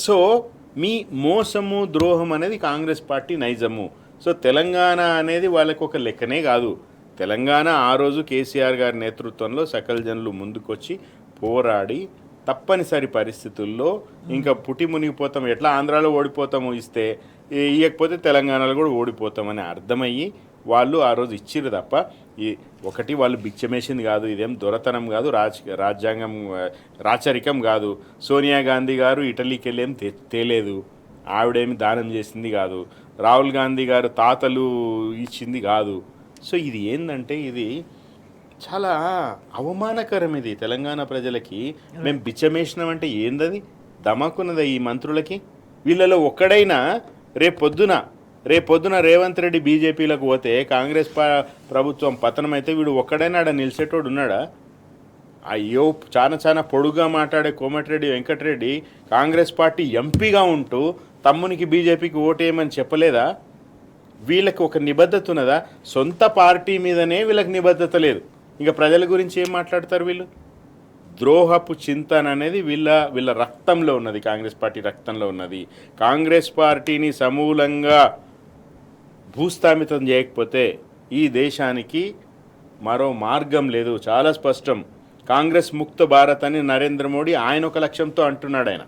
సో మీ మోసము, ద్రోహం అనేది కాంగ్రెస్ పార్టీ నైజము. సో తెలంగాణ అనేది వాళ్ళకు ఒక లెక్కనే కాదు. తెలంగాణ ఆ రోజు కేసీఆర్ గారి నేతృత్వంలో సకల జనులు ముందుకొచ్చి పోరాడి తప్పనిసరి పరిస్థితుల్లో ఇంకా పుట్టి మునిగిపోతాం, ఎట్లా ఆంధ్రాలో ఓడిపోతాము ఇస్తే, ఇవ్వకపోతే తెలంగాణలో కూడా ఓడిపోతామని అర్థమయ్యి వాళ్ళు ఆ రోజు ఇచ్చిర్రు తప్ప ఒకటి వాళ్ళు బిచ్చమేసింది కాదు, ఇదేం దొరతనం కాదు, రాచరికం కాదు. సోనియా గాంధీ గారు ఇటలీకి వెళ్ళేం తేలేదు, ఆవిడేమి దానం చేసింది కాదు, రాహుల్ గాంధీ గారు తాతలు ఇచ్చింది కాదు. సో ఇది ఏంటంటే ఇది చాలా అవమానకరం. ఇది తెలంగాణ ప్రజలకి మేము బిచ్చమేసినామంటే ఏందది? దమాకున్నదా ఈ మంత్రులకి? వీళ్ళలో ఒక్కడైనా రేపొద్దున రేవంత్ రెడ్డి బీజేపీలకు పోతే కాంగ్రెస్ ప్రభుత్వం పతనమైతే వీడు ఒక్కడైనా ఆడ నిలిచేటోడు ఉన్నాడా? అయ్యో, చాలా పొడుగా మాట్లాడే కోమటిరెడ్డి వెంకటరెడ్డి కాంగ్రెస్ పార్టీ ఎంపీగా ఉంటూ తమ్మునికి బీజేపీకి ఓటేయమని చెప్పలేదా? వీళ్ళకి ఒక నిబద్ధత ఉన్నదా? సొంత పార్టీ మీదనే వీళ్ళకి నిబద్ధత లేదు, ఇంకా ప్రజల గురించి ఏం మాట్లాడతారు వీళ్ళు? ద్రోహపు చింతన అనేది వీళ్ళ రక్తంలో ఉన్నది, కాంగ్రెస్ పార్టీ రక్తంలో ఉన్నది. కాంగ్రెస్ పార్టీని సమూలంగా భూస్థాపితం చేయకపోతే ఈ దేశానికి మరో మార్గం లేదు, చాలా స్పష్టం. కాంగ్రెస్ ముక్త భారత్ అని నరేంద్ర మోడీ ఆయన ఒక లక్ష్యంతో అంటున్నాడు ఆయన.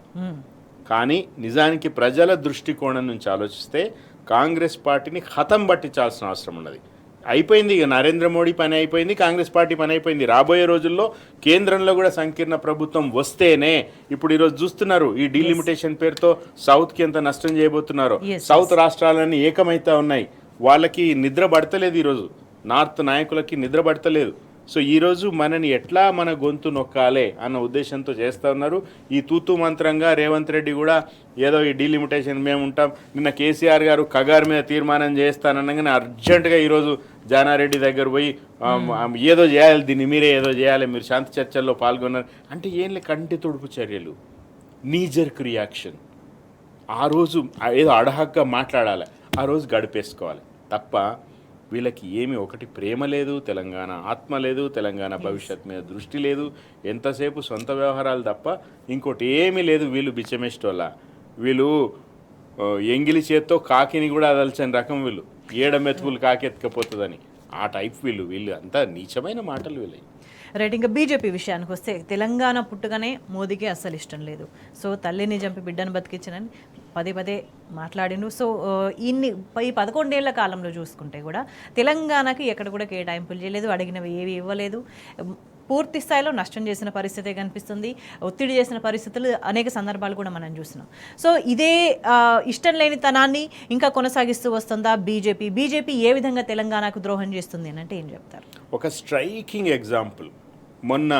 కానీ నిజానికి ప్రజల దృష్టికోణం నుంచి ఆలోచిస్తే కాంగ్రెస్ పార్టీని ఖతం పట్టించాల్సిన అవసరం ఉన్నది. అయిపోయింది, ఇక నరేంద్ర మోడీ పని అయిపోయింది, కాంగ్రెస్ పార్టీ పని అయిపోయింది. రాబోయే రోజుల్లో కేంద్రంలో కూడా సంకీర్ణ ప్రభుత్వం వస్తేనే, ఇప్పుడు ఈరోజు చూస్తున్నారు ఈ డీలిమిటేషన్ పేరుతో సౌత్కి ఎంత నష్టం చేయబోతున్నారో. సౌత్ రాష్ట్రాలన్నీ ఏకమైతా ఉన్నాయి, వాళ్ళకి నిద్ర పడతలేదు, ఈరోజు నార్త్ నాయకులకి నిద్ర పడతలేదు. సో ఈరోజు మనని ఎట్లా మన గొంతు నొక్కాలే అన్న ఉద్దేశంతో చేస్తూ ఉన్నారు. ఈ తూతు మంత్రంగా రేవంత్ రెడ్డి కూడా ఏదో ఈ డీలిమిటేషన్ మేము ఉంటాం, నిన్న కేసీఆర్ గారు కగార్ మీద తీర్మానం చేస్తాననగానే అర్జెంటుగా ఈరోజు జానారెడ్డి దగ్గర పోయి ఏదో చేయాలి, దీన్ని మీరే ఏదో చేయాలి, మీరు శాంతి చర్చల్లో పాల్గొన్నారు అంటే ఏం లే, కంటి తుడుపు చర్యలు, నీజర్క్ రియాక్షన్. ఆ రోజు ఏదో అడహక్గా మాట్లాడాలి, ఆ రోజు గడిపేసుకోవాలి తప్ప వీళ్ళకి ఏమి ఒకటి ప్రేమ లేదు, తెలంగాణ ఆత్మ లేదు, తెలంగాణ భవిష్యత్ మీద దృష్టి లేదు, ఎంతసేపు సొంత వ్యవహారాలు తప్ప ఇంకోటి ఏమీ లేదు. వీళ్ళు బిచ్చమేస్టోళ్ళ, వీళ్ళు ఎంగిలి చేత్తో కాకిని కూడా అదల్చని రకం, వీళ్ళు ఏడమెతుకులు కాకి ఎత్తుకపోతుందని ఆ టైప్ వీళ్ళు అంతా నీచమైన మాటలు వీళ్ళు. రైట్, ఇంకా బీజేపీ విషయానికి వస్తే తెలంగాణ పుట్టుగానే మోదీకి అస్సలు ఇష్టం లేదు. సో తల్లిని చంపి బిడ్డను బతికించనని పదే మాట్లాడిండు. సో ఈ 11 ఏళ్ల కాలంలో చూసుకుంటే కూడా తెలంగాణకి ఎక్కడ కూడా కేటాయింపులు చేయలేదు, అడిగినవి ఏవి ఇవ్వలేదు, పూర్తి స్థాయిలో నష్టం చేసిన పరిస్థితే కనిపిస్తుంది, ఒత్తిడి చేసిన పరిస్థితులు అనేక సందర్భాలు కూడా మనం చూస్తున్నాం. సో ఇదే ఇష్టం లేని తనాన్ని ఇంకా కొనసాగిస్తూ వస్తుందా బీజేపీ ఏ విధంగా తెలంగాణకు ద్రోహం చేస్తుంది అని అంటే ఏం చెప్తారు? ఒక స్ట్రైకింగ్ ఎగ్జాంపుల్, మొన్న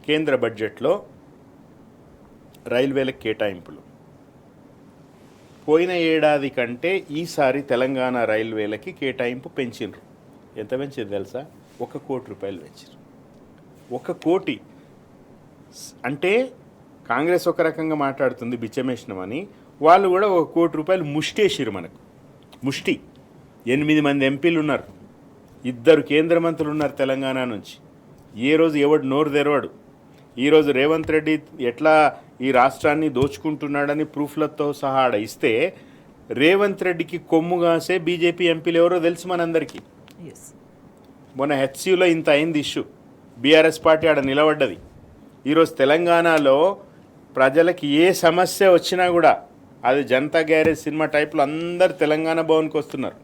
కేంద్ర బడ్జెట్లో రైల్వేలకు కేటాయింపులు పోయిన ఏడాది కంటే ఈసారి తెలంగాణ రైల్వేలకి కేటాయింపు పెంచిండ్రు. ఎంత పెంచింది తెలుసా? 1 కోటి రూపాయలు పెంచారు. 1 కోటి అంటే కాంగ్రెస్ ఒక రకంగా మాట్లాడుతుంది బిచ్చమేషణమని, వాళ్ళు కూడా 1 కోటి రూపాయలు ముష్టేసిరు మనకు. ముష్టి 8 మంది ఎంపీలు ఉన్నారు, 2 కేంద్ర మంత్రులు ఉన్నారు తెలంగాణ నుంచి. ఏ రోజు ఎవడు నోరు తెరవాడు. ఈరోజు రేవంత్ రెడ్డి ఎట్లా ఈ రాష్ట్రాన్ని దోచుకుంటున్నాడని ప్రూఫ్లతో సహా ఆడ ఇస్తే, రేవంత్ రెడ్డికి కొమ్ము కాసే బీజేపీ ఎంపీలు ఎవరో తెలుసు మనందరికీ. మొన్న హెచ్సియులో ఇంత అయింది ఇష్యూ, బీఆర్ఎస్ పార్టీ ఆడ నిలబడ్డది. ఈరోజు తెలంగాణలో ప్రజలకి ఏ సమస్య వచ్చినా కూడా అది జనతా గ్యారేజ్ సినిమా టైప్లో అందరు తెలంగాణ భవన్కి వస్తున్నారు.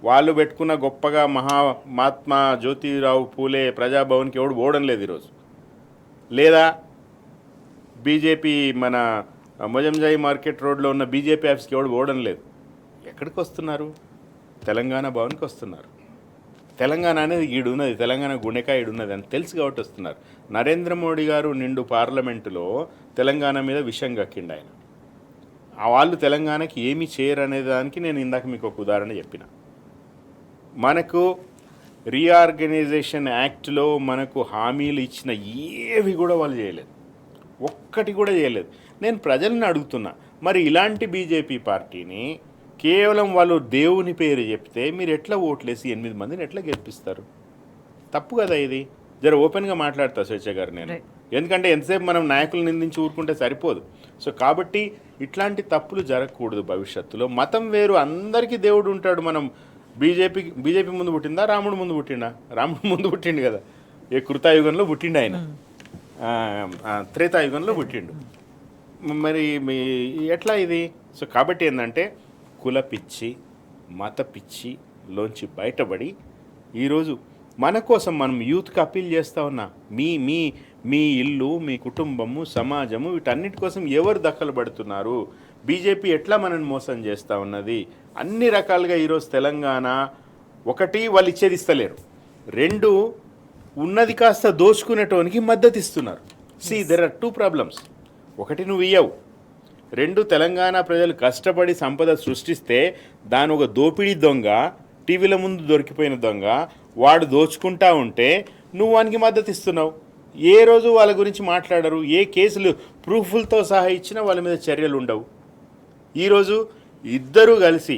వాళ్ళు పెట్టుకున్న గొప్పగా మహాత్మా జ్యోతిరావు పూలే ప్రజాభవన్కి ఎవడు పోవడం లేదు ఈరోజు. లేదా బీజేపీ మన మొజంజాయి మార్కెట్ రోడ్లో ఉన్న బీజేపీ ఆఫీస్కి ఎవడు పోవడం లేదు. ఎక్కడికి వస్తున్నారు? తెలంగాణ భవన్కి వస్తున్నారు. తెలంగాణ అనేది ఈడున్నది, తెలంగాణ గుండెకాయ ఈడున్నది అని తెలుసు కాబట్టి వస్తున్నారు. నరేంద్ర మోడీ గారు నిండు పార్లమెంటులో తెలంగాణ మీద విషం కక్కిండు ఆయన. వాళ్ళు తెలంగాణకి ఏమి చేయరు అనే దానికి నేను ఇందాక మీకు ఒక ఉదాహరణ చెప్పిన. మనకు రీఆర్గనైజేషన్ యాక్ట్లో మనకు హామీలు ఇచ్చిన ఏవి కూడా వాళ్ళు చేయలేదు, ఒక్కటి కూడా చేయలేదు. నేను ప్రజల్ని అడుగుతున్నా, మరి ఇలాంటి బీజేపీ పార్టీని కేవలం వాళ్ళు దేవుని పేరు చెప్తే మీరు ఎట్లా ఓట్లేసి 8 మందిని ఎట్లా గెలిపిస్తారు? తప్పు కదా ఇది. జర ఓపెన్గా మాట్లాడతా స్వేచ్ఛ గారు నేను, ఎందుకంటే ఎంతసేపు మనం నాయకులు నిందించి ఊరుకుంటే సరిపోదు. సో కాబట్టి ఇట్లాంటి తప్పులు జరగకూడదు భవిష్యత్తులో. మతం వేరు, అందరికీ దేవుడు ఉంటాడు. మనం బీజేపీ ముందు పుట్టిందా, రాముడు ముందు పుట్టిండా? రాముడు ముందు పుట్టిండు కదా, ఏ కృతాయుగంలో పుట్టిండు ఆయన, త్రేతాయుగంలో పుట్టిండు. మరి ఎట్లా ఇది? సో కాబట్టి ఏంటంటే కుల పిచ్చి, మత పిచ్చిలోంచి బయటపడి ఈరోజు మన కోసం మనం యూత్కి అప్పీల్ చేస్తూ ఉన్నా, మీ ఇల్లు, మీ కుటుంబము, సమాజము, వీటన్నిటి కోసం ఎవరు దక్కలు పడుతున్నారు, బీజేపీ ఎట్లా మనల్ని మోసం చేస్తూ ఉన్నది, అన్ని రకాలుగా ఈరోజు తెలంగాణ ఒకటి వాళ్ళు ఇచ్చేది ఇస్తలేరు, 2 ఉన్నది కాస్త దోచుకునేటోనికి మద్దతు ఇస్తున్నారు. There are 2 problems. ఒకటి నువ్వు ఇయ్యవు, 2 తెలంగాణ ప్రజలు కష్టపడి సంపద సృష్టిస్తే దాని ఒక దోపిడీ దొంగ, టీవీల ముందు దొరికిపోయిన దొంగ, వాడు దోచుకుంటా ఉంటే నువ్వు వానికి మద్దతు ఇస్తున్నావు. ఏ రోజు వాళ్ళ గురించి మాట్లాడరు, ఏ కేసులు ప్రూఫ్లతో సహా ఇచ్చినా వాళ్ళ మీద చర్యలు ఉండవు. ఈరోజు ఇద్దరూ కలిసి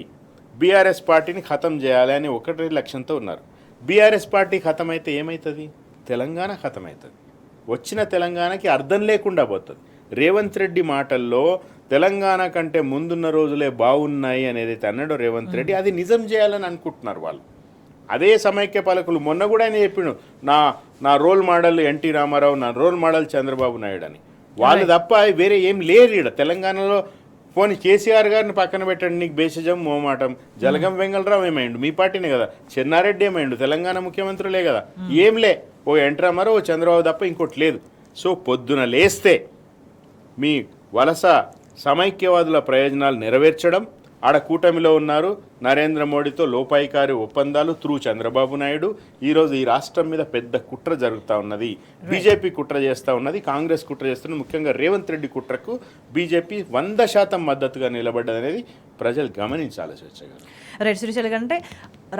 బీఆర్ఎస్ పార్టీని ఖతం చేయాలి అని ఒకటి లక్ష్యంతో ఉన్నారు. బీఆర్ఎస్ పార్టీ ఖతం అయితే ఏమవుతుంది? తెలంగాణ ఖతం అవుతుంది. వచ్చిన తెలంగాణకి అర్థం లేకుండా పోతుంది. రేవంత్ రెడ్డి మాటల్లో తెలంగాణ కంటే ముందున్న రోజులే బాగున్నాయి అనేది అన్నాడు రేవంత్ రెడ్డి, అది నిజం చేయాలని అనుకుంటున్నారు వాళ్ళు. అదే సమైక్య పాలకులు మొన్న కూడా ఆయన చెప్పిండు, నా రోల్ మోడల్ ఎన్టీ రామారావు, నా రోల్ మోడల్ చంద్రబాబు నాయుడు అని. వాళ్ళు తప్ప వేరే ఏం లేరు. ఇక్కడ తెలంగాణలో పోనీ కేసీఆర్ గారిని పక్కన పెట్టండి, నీకు బేసిజం మోమాటం. జలగం వెంగళరావు ఏమైండు? మీ పార్టీనే కదా. చెన్నారెడ్డి ఏమైండు? తెలంగాణ ముఖ్యమంత్రులే కదా. ఏంలే, ఓ ఎన్టీ ఓ చంద్రబాబు తప్ప ఇంకోటి లేదు. సో పొద్దున లేస్తే మీ వలస సమైక్యవాదుల ప్రయోజనాలు నెరవేర్చడం, ఆడ కూటమిలో ఉన్నారు నరేంద్ర మోడీతో లోపాయికారి ఒప్పందాలు త్రూ చంద్రబాబు నాయుడు. ఈరోజు ఈ రాష్ట్రం మీద పెద్ద కుట్ర జరుగుతూ ఉన్నది. బీజేపీ కుట్ర చేస్తూ ఉన్నది, కాంగ్రెస్ కుట్ర చేస్తున్నది. ముఖ్యంగా రేవంత్ రెడ్డి కుట్రకు బీజేపీ 100% మద్దతుగా నిలబడ్డది అనేది ప్రజలు గమనించాలి. స్వేచ్ఛగా రైట్ శ్రీశైల్ గారు, అంటే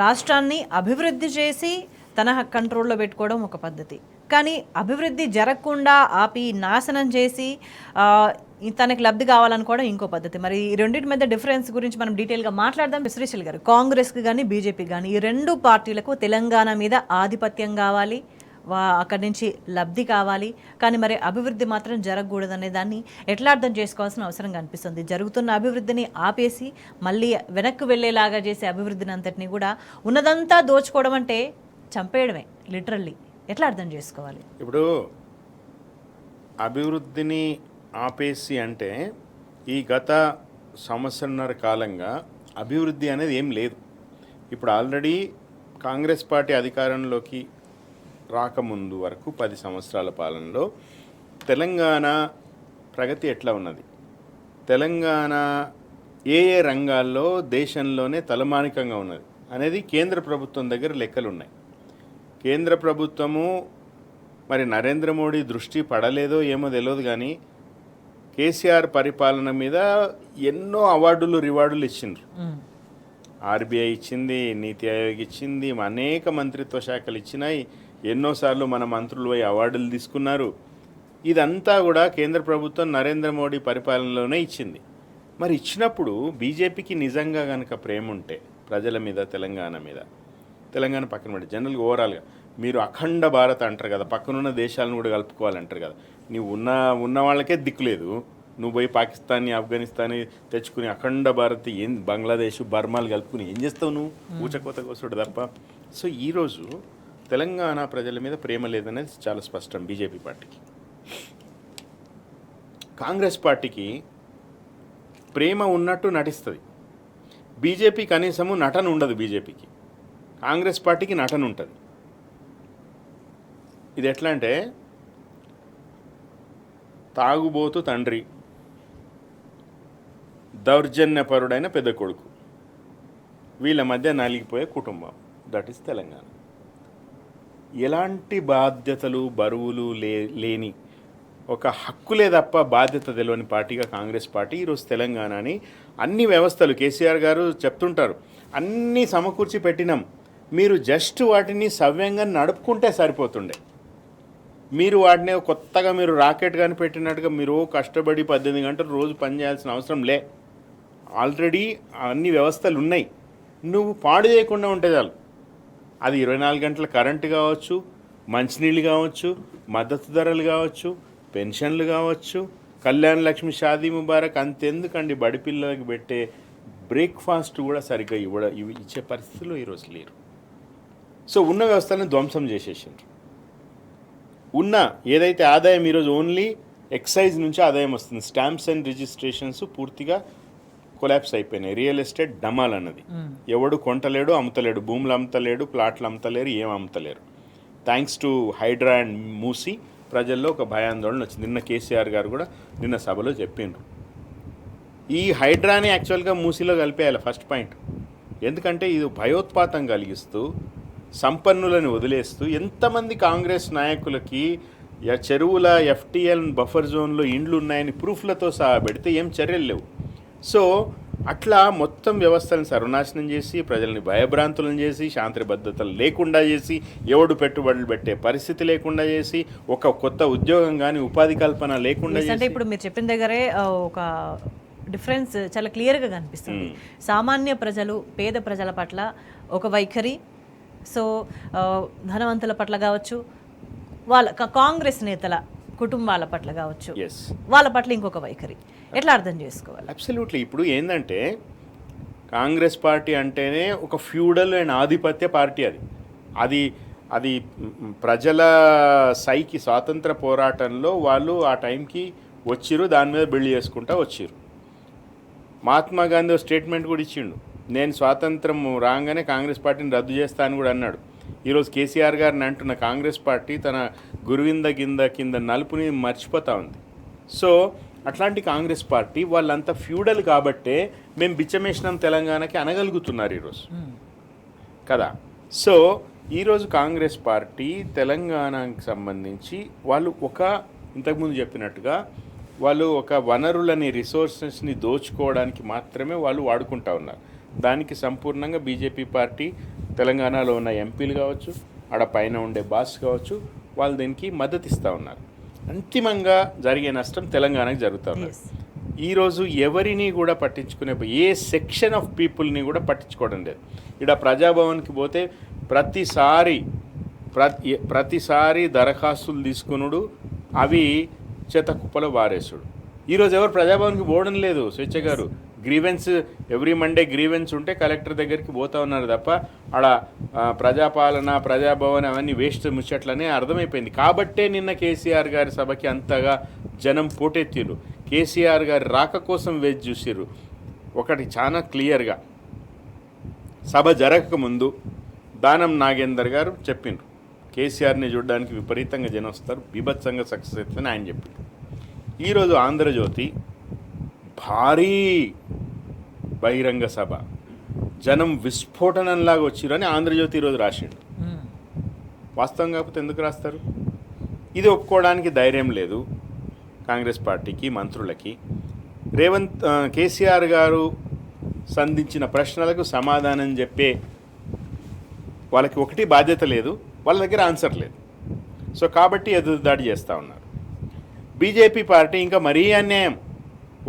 రాష్ట్రాన్ని అభివృద్ధి చేసి తన కంట్రోల్లో పెట్టుకోవడం ఒక పద్ధతి, కానీ అభివృద్ధి జరగకుండా ఆపి నాశనం చేసి తనకి లబ్ధి కావాలనుకోవడం ఇంకో పద్ధతి. మరి ఈ రెండింటి మధ్య డిఫరెన్స్ గురించి మనం డీటెయిల్గా మాట్లాడదాం. శ్రీశైల్ గారు, కాంగ్రెస్కి కానీ బీజేపీకి కానీ ఈ రెండు పార్టీలకు తెలంగాణ మీద ఆధిపత్యం కావాలి, అక్కడి నుంచి లబ్ధి కావాలి, కానీ మరి అభివృద్ధి మాత్రం జరగకూడదనే దాన్ని ఎట్లా అర్థం చేసుకోవాల్సిన అవసరం కనిపిస్తుంది. జరుగుతున్న అభివృద్ధిని ఆపేసి మళ్ళీ వెనక్కి వెళ్ళేలాగా చేసే అభివృద్ధిని అంతటినీ కూడా ఉన్నదంతా దోచుకోవడం అంటే చంపేయడమే లిటరల్లీ. ఎట్లా అర్థం చేసుకోవాలి? ఇప్పుడు అభివృద్ధిని ఆపేసి అంటే ఈ గత సంవత్సరన్నర కాలంగా అభివృద్ధి అనేది ఏం లేదు. ఇప్పుడు ఆల్రెడీ కాంగ్రెస్ పార్టీ అధికారంలోకి రాకముందు వరకు 10 సంవత్సరాల పాలనలో తెలంగాణ ప్రగతి ఎట్లా ఉన్నది, తెలంగాణ ఏ ఏ రంగాల్లో దేశంలోనే తలమానికంగా ఉన్నది అనేది కేంద్ర ప్రభుత్వం దగ్గర లెక్కలు ఉన్నాయి. కేంద్ర ప్రభుత్వము మరి నరేంద్ర మోడీ దృష్టి పడలేదో ఏమో తెలియదు, కానీ కేసీఆర్ పరిపాలన మీద ఎన్నో అవార్డులు రివార్డులు ఇచ్చిండ్రు. ఆర్బీఐ ఇచ్చింది, నీతి ఆయోగ్ ఇచ్చింది, అనేక మంత్రిత్వ శాఖలు ఇచ్చినాయి. ఎన్నోసార్లు మన మంత్రులు పోయి అవార్డులు తీసుకున్నారు. ఇదంతా కూడా కేంద్ర ప్రభుత్వం నరేంద్ర మోడీ పరిపాలనలోనే ఇచ్చింది. మరి ఇచ్చినప్పుడు బీజేపీకి నిజంగా కనుక ప్రేమ ఉంటే ప్రజల మీద, తెలంగాణ పక్కన పెట్టి జనరల్గా ఓవరాల్గా మీరు అఖండ భారత్ అంటారు కదా, పక్కనున్న దేశాలను కూడా కలుపుకోవాలంటారు కదా. నీవు ఉన్న వాళ్ళకే దిక్కులేదు, నువ్వు పోయి పాకిస్తాన్ని, ఆఫ్ఘనిస్తాన్ని తెచ్చుకుని అఖండ భారత్ ఏం బంగ్లాదేశ్, బర్మాలు కలుపుకుని ఏం చేస్తావు నువ్వు? ఊచకోత కోసుడు తప్ప. సో ఈరోజు తెలంగాణ ప్రజల మీద ప్రేమ లేదనేది చాలా స్పష్టం బీజేపీ పార్టీకి. కాంగ్రెస్ పార్టీకి ప్రేమ ఉన్నట్టు నటిస్తుంది. బీజేపీ కనీసము నటన ఉండదు. బీజేపీకి, కాంగ్రెస్ పార్టీకి నటన ఉంటుంది. ఇది ఎట్లా అంటే తాగుబోతు తండ్రి, దౌర్జన్యపరుడైన పెద్ద కొడుకు, వీళ్ళ మధ్య నలిగిపోయే కుటుంబం. That is Telangana. ఎలాంటి బాధ్యతలు, బరువులు లేని, ఒక హక్కులే తప్ప బాధ్యత తెలియని పార్టీగా కాంగ్రెస్ పార్టీ ఈరోజు తెలంగాణని అన్ని వ్యవస్థలు కేసీఆర్ గారు చెప్తుంటారు, అన్నీ సమకూర్చి పెట్టినాం, మీరు జస్ట్ వాటిని సవ్యంగా నడుపుకుంటే సరిపోతుండే. మీరు వాటిని కొత్తగా మీరు రాకెట్ కానీ పెట్టినట్టుగా మీరు కష్టపడి 18 గంటలు రోజు పనిచేయాల్సిన అవసరం లే. ఆల్రెడీ అన్ని వ్యవస్థలు ఉన్నాయి. నువ్వు పాడు చేయకుండా ఉంటే చాలు. అది 24 గంటల కరెంటు కావచ్చు, మంచినీళ్ళు కావచ్చు, మద్దతు ధరలు కావచ్చు, పెన్షన్లు కావచ్చు, కళ్యాణ లక్ష్మి, షాదీ ముబారక్. అంతెందుకండి, బడి పిల్లలకి పెట్టే బ్రేక్ఫాస్ట్ కూడా సరిగ్గా ఇచ్చే పరిస్థితుల్లో ఈరోజు లేరు. సో ఉన్న వ్యవస్థలను ధ్వంసం చేసేసిండ్రు. ఉన్న ఏదైతే ఆదాయం ఈరోజు ఓన్లీ ఎక్సైజ్ నుంచి ఆదాయం వస్తుంది. స్టాంప్స్ అండ్ రిజిస్ట్రేషన్స్ పూర్తిగా కొలాప్స్ అయిపోయినాయి. రియల్ ఎస్టేట్ డమాల్ అన్నది. ఎవడు కొంటలేడు, అమ్ముతలేడు, భూములు అమ్ముతలేడు, ప్లాట్లు అమ్ముతలేరు, ఏం అమ్ముతలేరు. Thanks to Hydraa and Musi ప్రజల్లో ఒక భయాందోళన వచ్చింది. నిన్న కేసీఆర్ గారు కూడా నిన్న సభలో చెప్పిండ్రు, ఈ హైడ్రాని యాక్చువల్గా మూసీలో కలిపేయాలి ఫస్ట్ పాయింట్. ఎందుకంటే ఇది భయోత్పాతం కలిగిస్తూ సంపన్నులను వదిలేస్తూ ఎంతమంది కాంగ్రెస్ నాయకులకి చెరువుల ఎఫ్టీఎల్ బఫర్ జోన్లో ఇండ్లు ఉన్నాయని ప్రూఫ్లతో సహా పెడితే ఏం చర్యలు లేవు. సో అట్లా మొత్తం వ్యవస్థలను సర్వనాశనం చేసి, ప్రజల్ని భయభ్రాంతులను చేసి, శాంతి భద్రతలు లేకుండా చేసి, ఎవడు పెట్టుబడులు పెట్టే పరిస్థితి లేకుండా చేసి, ఒక కొత్త ఉద్యోగం కానీ ఉపాధి కల్పన లేకుండా చేసి. అంటే ఇప్పుడు మీరు చెప్పిన దగ్గరే ఒక డిఫరెన్స్ చాలా క్లియర్గా కనిపిస్తుంది. సామాన్య ప్రజలు, పేద ప్రజల పట్ల ఒక వైఖరి, సో ధనవంతుల పట్ల కావచ్చు, వాళ్ళ కాంగ్రెస్ నేతల కుటుంబాల పట్ల కావచ్చు, వాళ్ళ పట్ల ఇంకొక వైఖరి. ఎట్లా అర్థం చేసుకోవాలి? అబ్సల్యూట్లీ. ఇప్పుడు ఏంటంటే కాంగ్రెస్ పార్టీ అంటేనే ఒక ఫ్యూడల్ అండ్ ఆధిపత్య పార్టీ. అది అది ప్రజల సైకి స్వాతంత్ర పోరాటంలో వాళ్ళు ఆ టైంకి వచ్చిర్రు, దాని మీద బిల్డ్ చేసుకుంటూ వచ్చిర్రు. మహాత్మా గాంధీ ఒక స్టేట్మెంట్ కూడా ఇచ్చిండు, నేను స్వాతంత్రం రాగానే కాంగ్రెస్ పార్టీని రద్దు చేస్తా అని కూడా అన్నాడు. ఈరోజు కేసీఆర్ గారిని అంటున్న కాంగ్రెస్ పార్టీ తన గురువింద కింద నలుపుని మర్చిపోతూ ఉంది. సో అట్లాంటి కాంగ్రెస్ పార్టీ వాళ్ళంతా ఫ్యూడల్ కాబట్టే మేము బిచ్చమేసినాం తెలంగాణకి అనగలుగుతున్నారు ఈరోజు కదా. సో ఈరోజు కాంగ్రెస్ పార్టీ తెలంగాణకి సంబంధించి వాళ్ళు ఇంతకుముందు చెప్పినట్టుగా వాళ్ళు ఒక వనరులని రిసోర్సెస్ని దోచుకోవడానికి మాత్రమే వాళ్ళు వాడుకుంటా ఉన్నారు. దానికి సంపూర్ణంగా బీజేపీ పార్టీ తెలంగాణలో ఉన్న ఎంపీలు కావచ్చు, ఆడ పైన ఉండే బాస్ కావచ్చు, వాళ్ళు దీనికి మద్దతు ఇస్తూ ఉన్నారు. అంతిమంగా జరిగే నష్టం తెలంగాణకు జరుగుతూ ఉన్నది. ఈరోజు ఎవరిని కూడా పట్టించుకునే ఏ సెక్షన్ ఆఫ్ పీపుల్ని కూడా పట్టించుకోవడం లేదు. ఇక్కడ ప్రజాభవన్కి పోతే ప్రతిసారి దరఖాస్తులు తీసుకునుడు, అవి చేత కుప్పలో బారేసుడు. ఈరోజు ఎవరు ప్రజాభవన్కి పోవడం లేదు. స్వేచ్ఛ గారు గ్రీవెన్స్ ఎవ్రీ మండే గ్రీవెన్స్ ఉంటే కలెక్టర్ దగ్గరికి పోతా ఉన్నారు తప్ప ఆడ ప్రజాపాలన ప్రజాభవన్ అవన్నీ వేస్ట్ ముచ్చట్లనే అర్థమైపోయింది. కాబట్టే నిన్న కేసీఆర్ గారి సభకి అంతగా జనం పోటెత్తిరు. కేసీఆర్ గారి రాక కోసం వేచి చూసిర్రు. ఒకటి చాలా క్లియర్గా సభ జరగకముందు దానం నాగేందర్ గారు చెప్పిండ్రు, కేసీఆర్ని చూడడానికి విపరీతంగా జనం వస్తారు, బీభత్సంగా సక్సెస్ అవుతుందని ఆయన చెప్పిండ్రు. ఈరోజు ఆంధ్రజ్యోతి భారీ బహిరంగ సభ, జనం విస్ఫోటనంలాగా వచ్చిరని ఆంధ్రజ్యోతి ఈరోజు రాసిండు. వాస్తవం కాకపోతే ఎందుకు రాస్తారు? ఇది ఒప్పుకోవడానికి ధైర్యం లేదు కాంగ్రెస్ పార్టీకి, మంత్రులకి. కేసీఆర్ గారు సంధించిన ప్రశ్నలకు సమాధానం చెప్పే వాళ్ళకి ఒకటి బాధ్యత లేదు, వాళ్ళ దగ్గర ఆన్సర్ లేదు. సో కాబట్టి ఎదురుదాడి చేస్తూ ఉన్నారు. బీజేపీ పార్టీ ఇంకా మరీ అన్యాయం.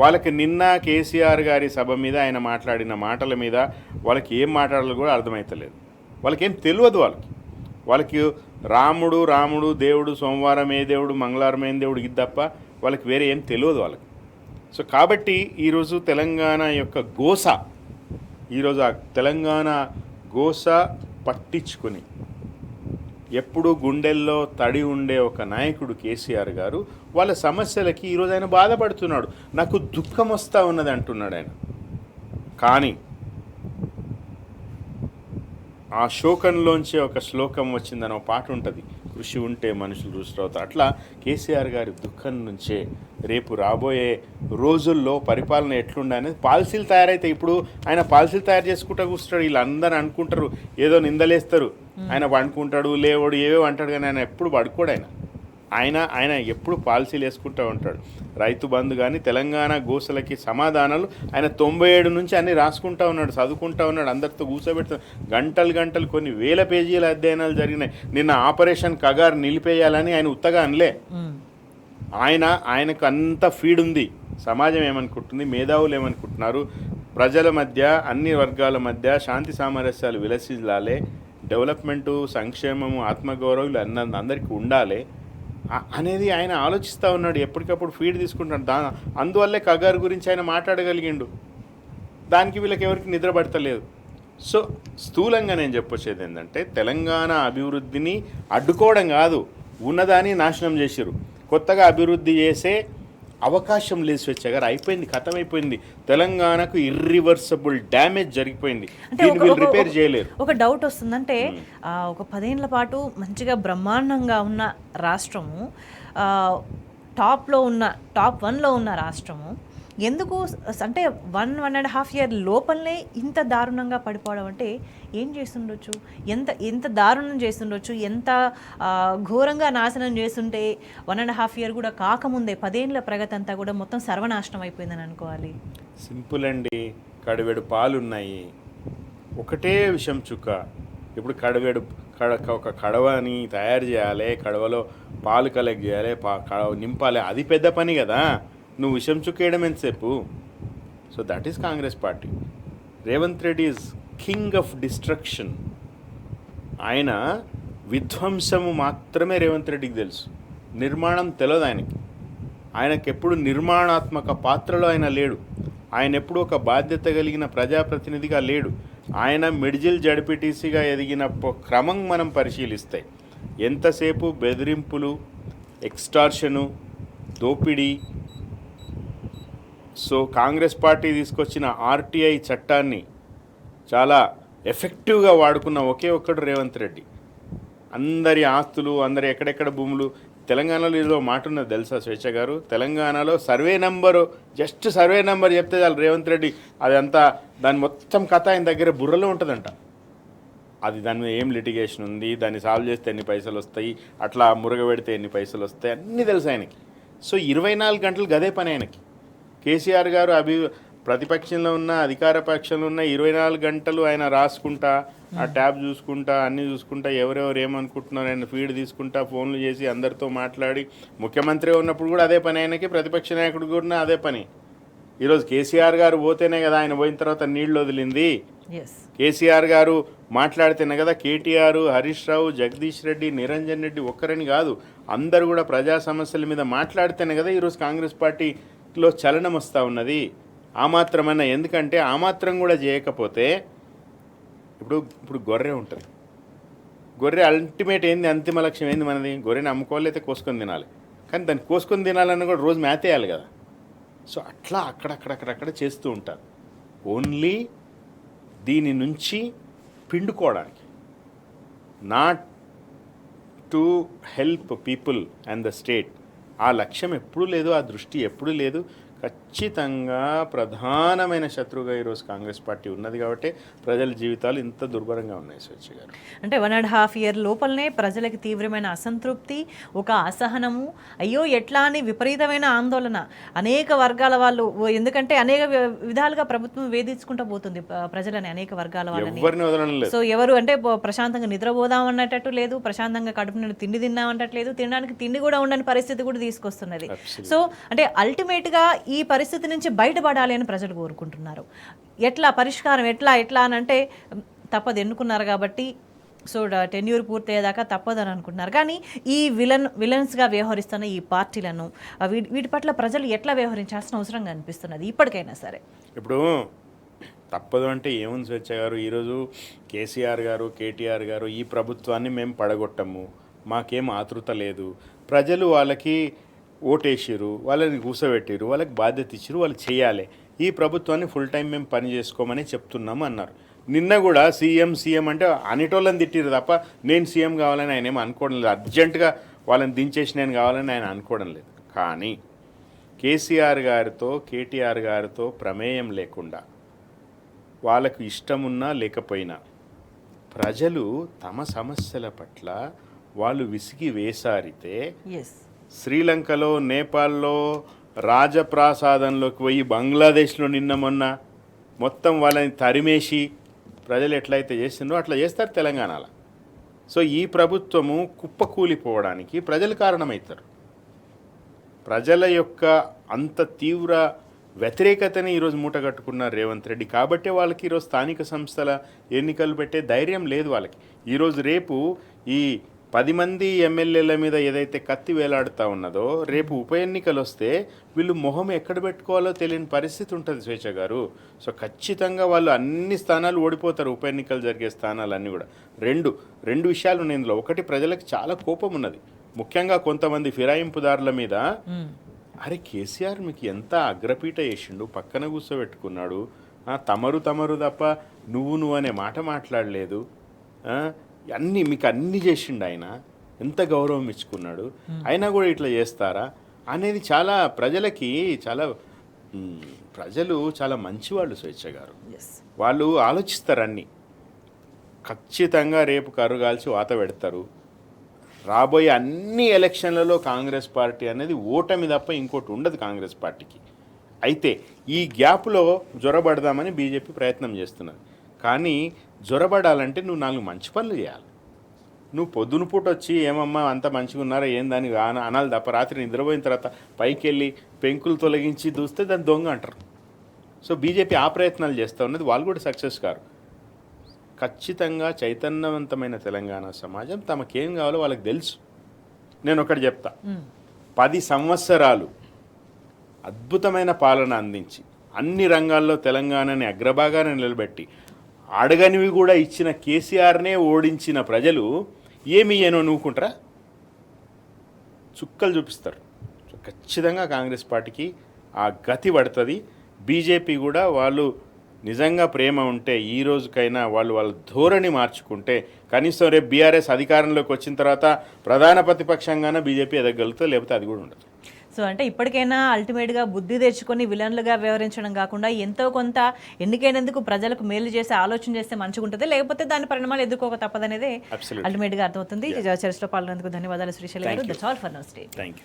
వాళ్ళకి నిన్న కేసీఆర్ గారి సభ మీద ఆయన మాట్లాడిన మాటల మీద వాళ్ళకి ఏం మాట్లాడాలో కూడా అర్థమవుతలేదు. వాళ్ళకేం తెలియదు. వాళ్ళకి రాముడు దేవుడు, సోమవారం ఏ దేవుడు, మంగళవారం ఏం దేవుడు, ఇది తప్ప వాళ్ళకి వేరే ఏం తెలియదు వాళ్ళకి. సో కాబట్టి ఈరోజు తెలంగాణ యొక్క ఈరోజు ఆ తెలంగాణ గోస పట్టించుకొని ఎప్పుడు గుండెల్లో తడి ఉండే ఒక నాయకుడు కేసీఆర్ గారు వాళ్ళ సమస్యలకి ఈరోజు ఆయన బాధపడుతున్నాడు. నాకు దుఃఖం వస్తూ ఉన్నది అంటున్నాడు ఆయన. కానీ ఆ శోకంలోంచే ఒక శ్లోకం వచ్చిందని ఒక పాట ఉంటుంది, కృషి ఉంటే మనుషులు రుచిరవుతారు. అట్లా కేసీఆర్ గారి దుఃఖం నుంచే రేపు రాబోయే రోజుల్లో పరిపాలన ఎట్లుండనేది పాలసీలు తయారైతే, ఇప్పుడు ఆయన పాలసీలు తయారు చేసుకుంటూ కూర్చుంటాడు. వీళ్ళందరూ అనుకుంటారు, ఏదో నిందలేస్తారు, ఆయన పండుకుంటాడు, లేవాడు, ఏవో అంటాడు. కానీ ఆయన ఎప్పుడు పడుకోడు. ఆయన ఎప్పుడు పాలసీలు వేసుకుంటూ ఉంటాడు. రైతు బంధు కానీ తెలంగాణ గోసలకి సమాధానాలు ఆయన 97 నుంచి అన్నీ రాసుకుంటూ ఉన్నాడు, చదువుకుంటూ ఉన్నాడు, అందరితో కూర్చోబెడుతూ గంటలు కొన్ని వేల పేజీల అధ్యయనాలు జరిగినాయి. నిన్న ఆపరేషన్ కగార్ నిలిపేయాలని ఆయన ఉత్తగా అనలే. ఆయనకు అంత ఫీడ్ ఉంది. సమాజం ఏమనుకుంటుంది, మేధావులు ఏమనుకుంటున్నారు, ప్రజల మధ్య అన్ని వర్గాల మధ్య శాంతి సామరస్యాలు విలసిల్లాలి, డెవలప్మెంటు, సంక్షేమము, ఆత్మగౌరవాలు అందరికీ ఉండాలి అనేది ఆయన ఆలోచిస్తూ ఉన్నాడు. ఎప్పటికప్పుడు ఫీడ్ తీసుకుంటాడు. అందువల్లే కగారు గురించి ఆయన మాట్లాడగలిగిండు. దానికి వీళ్ళకి ఎవరికి నిద్ర పడతలేదు. సో స్థూలంగా నేను చెప్పొచ్చేది ఏంటంటే, తెలంగాణ అభివృద్ధిని అడ్డుకోవడం కాదు, ఉన్నదాన్ని నాశనం చేసిరు. కొత్తగా అభివృద్ధి చేసే అవకాశం లేదు. స్వేచ్ఛ గారు అయిపోయింది, ఖతమైపోయింది. తెలంగాణకు ఇర్రివర్సబుల్ డ్యామేజ్ జరిగిపోయింది. దీన్ని రిపేర్ చేయలేరు. ఒక డౌట్ వస్తుందంటే, ఒక 10 ఏళ్ల పాటు మంచిగా బ్రహ్మాండంగా ఉన్న రాష్ట్రము, టాప్ 1లో ఉన్న రాష్ట్రము ఎందుకు అంటే 1.5 year లోపలనే ఇంత దారుణంగా పడిపోవడం అంటే ఏం చేస్తుండొచ్చు? ఎంత దారుణం చేస్తుండొచ్చు? ఎంత ఘోరంగా నాశనం చేస్తుంటే 1.5 year కూడా కాకముందే 10 ఏళ్ల ప్రగతి అంతా కూడా మొత్తం సర్వనాశనం అయిపోయిందని అనుకోవాలి. సింపుల్ అండి. కడివెడు పాలున్నాయి, ఒకటే విషం చుక్క. ఇప్పుడు ఒక కడవని తయారు చేయాలి, కడవలో పాలు కలెక్ట్ చేయాలి, నింపాలి, అది పెద్ద పని కదా. నువ్వు విషం చుక్కేయడం ఎంతసేపు? So that is Congress party. Revanth Reddy is king of destruction. ఆయన విధ్వంసము మాత్రమే రేవంత్ రెడ్డికి తెలుసు, నిర్మాణం తెలియదు ఆయనకి ఎప్పుడు నిర్మాణాత్మక పాత్రలో ఆయన లేడు. ఆయన ఎప్పుడు ఒక బాధ్యత కలిగిన ప్రజాప్రతినిధిగా లేడు. ఆయన మిడ్జిల్ జడ్పీటీసీగా ఎదిగిన క్రమం మనం పరిశీలిస్తే ఎంతసేపు బెదిరింపులు, ఎక్స్టార్షను, దోపిడీ, సో కాంగ్రెస్ పార్టీ తీసుకొచ్చిన ఆర్టీఐ చట్టాన్ని చాలా ఎఫెక్టివ్గా వాడుకున్న ఒకే ఒక్కడు రేవంత్ రెడ్డి. అందరి ఆస్తులు, అందరి ఎక్కడెక్కడ భూములు. తెలంగాణలో ఏదో మాట ఉన్నది తెలుసా స్వేచ్ఛ గారు? తెలంగాణలో జస్ట్ సర్వే నెంబర్ చెప్తే చాలు రేవంత్ రెడ్డి అదంతా దాని మొత్తం కథ ఆయన దగ్గర బుర్రలో ఉంటుందంట. అది దాని మీద ఏం లిటిగేషన్ ఉంది, దాన్ని సాల్వ్ చేస్తే ఎన్ని పైసలు వస్తాయి, అట్లా మురగబెడితే ఎన్ని పైసలు వస్తాయి, అన్నీ తెలుసు ఆయనకి. సో 24 గంటలు గదే పని ఆయనకి. కేసీఆర్ గారు ప్రతిపక్షంలో ఉన్న అధికార పక్షంలో ఉన్న 24 గంటలు ఆయన రాసుకుంటా, ఆ ట్యాబ్ చూసుకుంటా, అన్నీ చూసుకుంటా, ఎవరెవరు ఏమనుకుంటున్నారు ఆయన ఫీడ్ తీసుకుంటా, ఫోన్లు చేసి అందరితో మాట్లాడి, ముఖ్యమంత్రి ఉన్నప్పుడు కూడా అదే పని ఆయనకి, ప్రతిపక్ష నాయకుడు కూడా అదే పని. ఈరోజు కేసీఆర్ గారు పోతేనే కదా ఆయన పోయిన తర్వాత నీళ్లు వదిలింది. కేసీఆర్ గారు మాట్లాడితేనే కదా కేటీఆర్, హరీష్ రావు, జగదీష్ రెడ్డి, నిరంజన్ రెడ్డి ఒక్కరని కాదు అందరూ కూడా ప్రజా సమస్యల మీద మాట్లాడితేనే కదా ఈరోజు కాంగ్రెస్ పార్టీలో చలనం వస్తూ ఉన్నది. ఆ మాత్రమన్నా, ఎందుకంటే ఆ మాత్రం కూడా చేయకపోతే ఇప్పుడు గొర్రె ఉంటుంది. గొర్రె అల్టిమేట్ ఏంది, అంతిమ లక్ష్యం ఏంది మనది? గొర్రెని అమ్ముకోవాలి, అయితే కోసుకొని తినాలి. కానీ దాన్ని కోసుకొని తినాలన్నా కూడా రోజు మేతేయాలి కదా. సో అట్లా అక్కడక్కడ చేస్తూ ఉంటారు. ఓన్లీ దీని నుంచి పిండుకోవడానికి, not to help people and the state. ఆ లక్ష్యం ఎప్పుడూ లేదు, ఆ దృష్టి ఎప్పుడూ లేదు. ఖచ్చితంగా ప్రధానమైన శత్రువుగా ఈరోజు కాంగ్రెస్ పార్టీ ఉన్నది కాబట్టి ప్రజల జీవితాలు ఇంత దుర్భరంగా ఉన్నాయి. స్వేచ్ఛ గారు, అంటే 1.5 ఇయర్ లోపలనే ప్రజలకి తీవ్రమైన అసంతృప్తి, ఒక అసహనము, అయ్యో ఎట్లా అని విపరీతమైన ఆందోళన అనేక వర్గాల వాళ్ళు. ఎందుకంటే అనేక విధాలుగా ప్రభుత్వం వేధించుకుంటూ పోతుంది ప్రజలని, అనేక వర్గాల వాళ్ళని. ఎవరిని వదలడం లేదు. సో ఎవరు అంటే ప్రశాంతంగా నిద్రపోదాం అన్నట్టు లేదు, ప్రశాంతంగా కడుపు నుండి తిండి తిన్నాం అన్నట్లేదు, తినడానికి తిండి కూడా ఉండని పరిస్థితి కూడా తీసుకొస్తున్నది. సో అంటే అల్టిమేట్గా ఈ పరిస్థితి నుంచి బయటపడాలి అని ప్రజలు కోరుకుంటున్నారు. ఎట్లా పరిష్కారం, ఎట్లా అని అంటే తప్పదు, ఎన్నుకున్నారు కాబట్టి. సో టెన్యూర్ పూర్తయ్యేదాకా తప్పదని అనుకుంటున్నారు. కానీ ఈ విలన్స్గా వ్యవహరిస్తున్న ఈ పార్టీలను, వీటి పట్ల ప్రజలు ఎట్లా వ్యవహరించాల్సిన అవసరంగా అనిపిస్తున్నది ఇప్పటికైనా సరే? ఇప్పుడు తప్పదు అంటే ఏముంది స్వేచ్ఛ గారు? ఈరోజు కేసీఆర్ గారు, కేటీఆర్ గారు ఈ ప్రభుత్వాన్ని మేము పడగొట్టము, మాకేం ఆతృత లేదు, ప్రజలు వాళ్ళకి ఓటేసిరు, వాళ్ళని కూర్చోబెట్టిరు, వాళ్ళకి బాధ్యత ఇచ్చిరు, వాళ్ళు చేయాలి, ఈ ప్రభుత్వాన్ని ఫుల్ టైం మేము పని చేసుకోమని చెప్తున్నాము అన్నారు. నిన్న కూడా సీఎం అంటే అనేటోళ్ళని తిట్టిరు తప్ప నేను సీఎం కావాలని ఆయన ఏమో అనుకోవడం లేదు. అర్జెంటుగా వాళ్ళని దించేసి నేను కావాలని ఆయన అనుకోవడం లేదు. కానీ కేసీఆర్ గారితో, కేటీఆర్ గారితో ప్రమేయం లేకుండా, వాళ్ళకు ఇష్టమున్నా లేకపోయినా ప్రజలు తమ సమస్యల పట్ల వాళ్ళు విసిగి వేసారితే, శ్రీలంకలో, నేపాల్లో, రాజప్రాసాదంలోకి పోయి, బంగ్లాదేశ్లో నిన్న మొన్న మొత్తం వాళ్ళని తరిమేసి ప్రజలు ఎట్లయితే చేస్తున్నారో అట్లా చేస్తారు తెలంగాణలో. సో ఈ ప్రభుత్వము కుప్పకూలిపోవడానికి ప్రజలు కారణమవుతారు. ప్రజల యొక్క అంత తీవ్ర వ్యతిరేకతని ఈరోజు మూటగట్టుకున్నారు రేవంత్ రెడ్డి. కాబట్టే వాళ్ళకి ఈరోజు స్థానిక సంస్థల ఎన్నికలు పెట్టే ధైర్యం లేదు వాళ్ళకి. ఈరోజు రేపు ఈ 10 మంది ఎమ్మెల్యేల మీద ఏదైతే కత్తి వేలాడుతూ ఉన్నదో, రేపు ఉప ఎన్నికలు వస్తే వీళ్ళు మొహం ఎక్కడ పెట్టుకోవాలో తెలియని పరిస్థితి ఉంటుంది స్వేచ్ఛ గారు. సో ఖచ్చితంగా వాళ్ళు అన్ని స్థానాలు ఓడిపోతారు, ఉప ఎన్నికలు జరిగే స్థానాలన్నీ కూడా. రెండు విషయాలు ఉన్నాయి ఇందులో. ఒకటి, ప్రజలకు చాలా కోపం ఉన్నది, ముఖ్యంగా కొంతమంది ఫిరాయింపుదారుల మీద. అరే కేసీఆర్ మీకు ఎంత అగ్రపీట వేసిండు, పక్కన కూర్చోబెట్టుకున్నాడు, తమరు తప్ప నువ్వు అనే మాట మాట్లాడలేదు, మీకు అన్నీ చేసిండు ఆయన, ఎంత గౌరవం ఇచ్చుకున్నాడు, అయినా కూడా ఇట్లా చేస్తారా అనేది చాలా ప్రజలు చాలా మంచివాళ్ళు స్వేచ్ఛ గారు. వాళ్ళు ఆలోచిస్తారు అన్నీ. ఖచ్చితంగా రేపు కరుగాల్చి వాత పెడతారు. రాబోయే అన్ని ఎలక్షన్లలో కాంగ్రెస్ పార్టీ అనేది ఓటమి తప్ప ఇంకోటి ఉండదు కాంగ్రెస్ పార్టీకి. అయితే ఈ గ్యాప్లో జ్వరబడదామని బీజేపీ ప్రయత్నం చేస్తున్నది. కానీ జ్వరబడాలంటే నువ్వు 4 మంచి పనులు చేయాలి. నువ్వు పొద్దున పూట వచ్చి ఏమమ్మా అంత మంచిగా ఉన్నారా ఏందని అనాలి తప్ప, రాత్రి నిద్రపోయిన తర్వాత పైకి వెళ్ళి పెంకులు తొలగించి దూస్తే దాన్ని దొంగ అంటారు. సో బీజేపీ ఆ ప్రయత్నాలు చేస్తూ ఉన్నది, వాళ్ళు కూడా సక్సెస్ కారు. ఖచ్చితంగా చైతన్యవంతమైన తెలంగాణ సమాజం తమకేం కావాలో వాళ్ళకి తెలుసు. నేను ఒకటి చెప్తా, 10 సంవత్సరాలు అద్భుతమైన పాలన అందించి అన్ని రంగాల్లో తెలంగాణని అగ్రభాగాన్ని నిలబెట్టి అడగనివి కూడా ఇచ్చిన కేసీఆర్నే ఓడించిన ప్రజలు ఏమి ఏనో నూకుంటారా? చుక్కలు చూపిస్తారు. సో ఖచ్చితంగా కాంగ్రెస్ పార్టీకి ఆ గతి పడుతుంది. బీజేపీ కూడా వాళ్ళు నిజంగా ప్రేమ ఉంటే ఈ రోజుకైనా వాళ్ళ ధోరణి మార్చుకుంటే కనీసం రేపు బీఆర్ఎస్ అధికారంలోకి వచ్చిన తర్వాత ప్రధాన ప్రతిపక్షంగానే బీజేపీ ఎదగలుగుతుంది, లేకపోతే అది కూడా ఉండదు. సో అంటే ఇప్పటికైనా అల్టిమేట్గా బుద్ధి తెచ్చుకొని విలన్లుగా వ్యవహరించడం కాకుండా ఎంతో కొంత ఎన్నికైనందుకు ప్రజలకు మేలు చేసి ఆలోచన చేస్తే మంచిగా ఉంటుంది, లేకపోతే దాని పరిణామాలు ఎదుర్కోక తప్పదనేది Absolutely. అల్టిమేట్గా అర్థమవుతుంది. చర్చలో పాల్గొనేందుకు ధన్యవాదాలు శ్రీశైలి గారు. That's all for now. Stay. Thank you.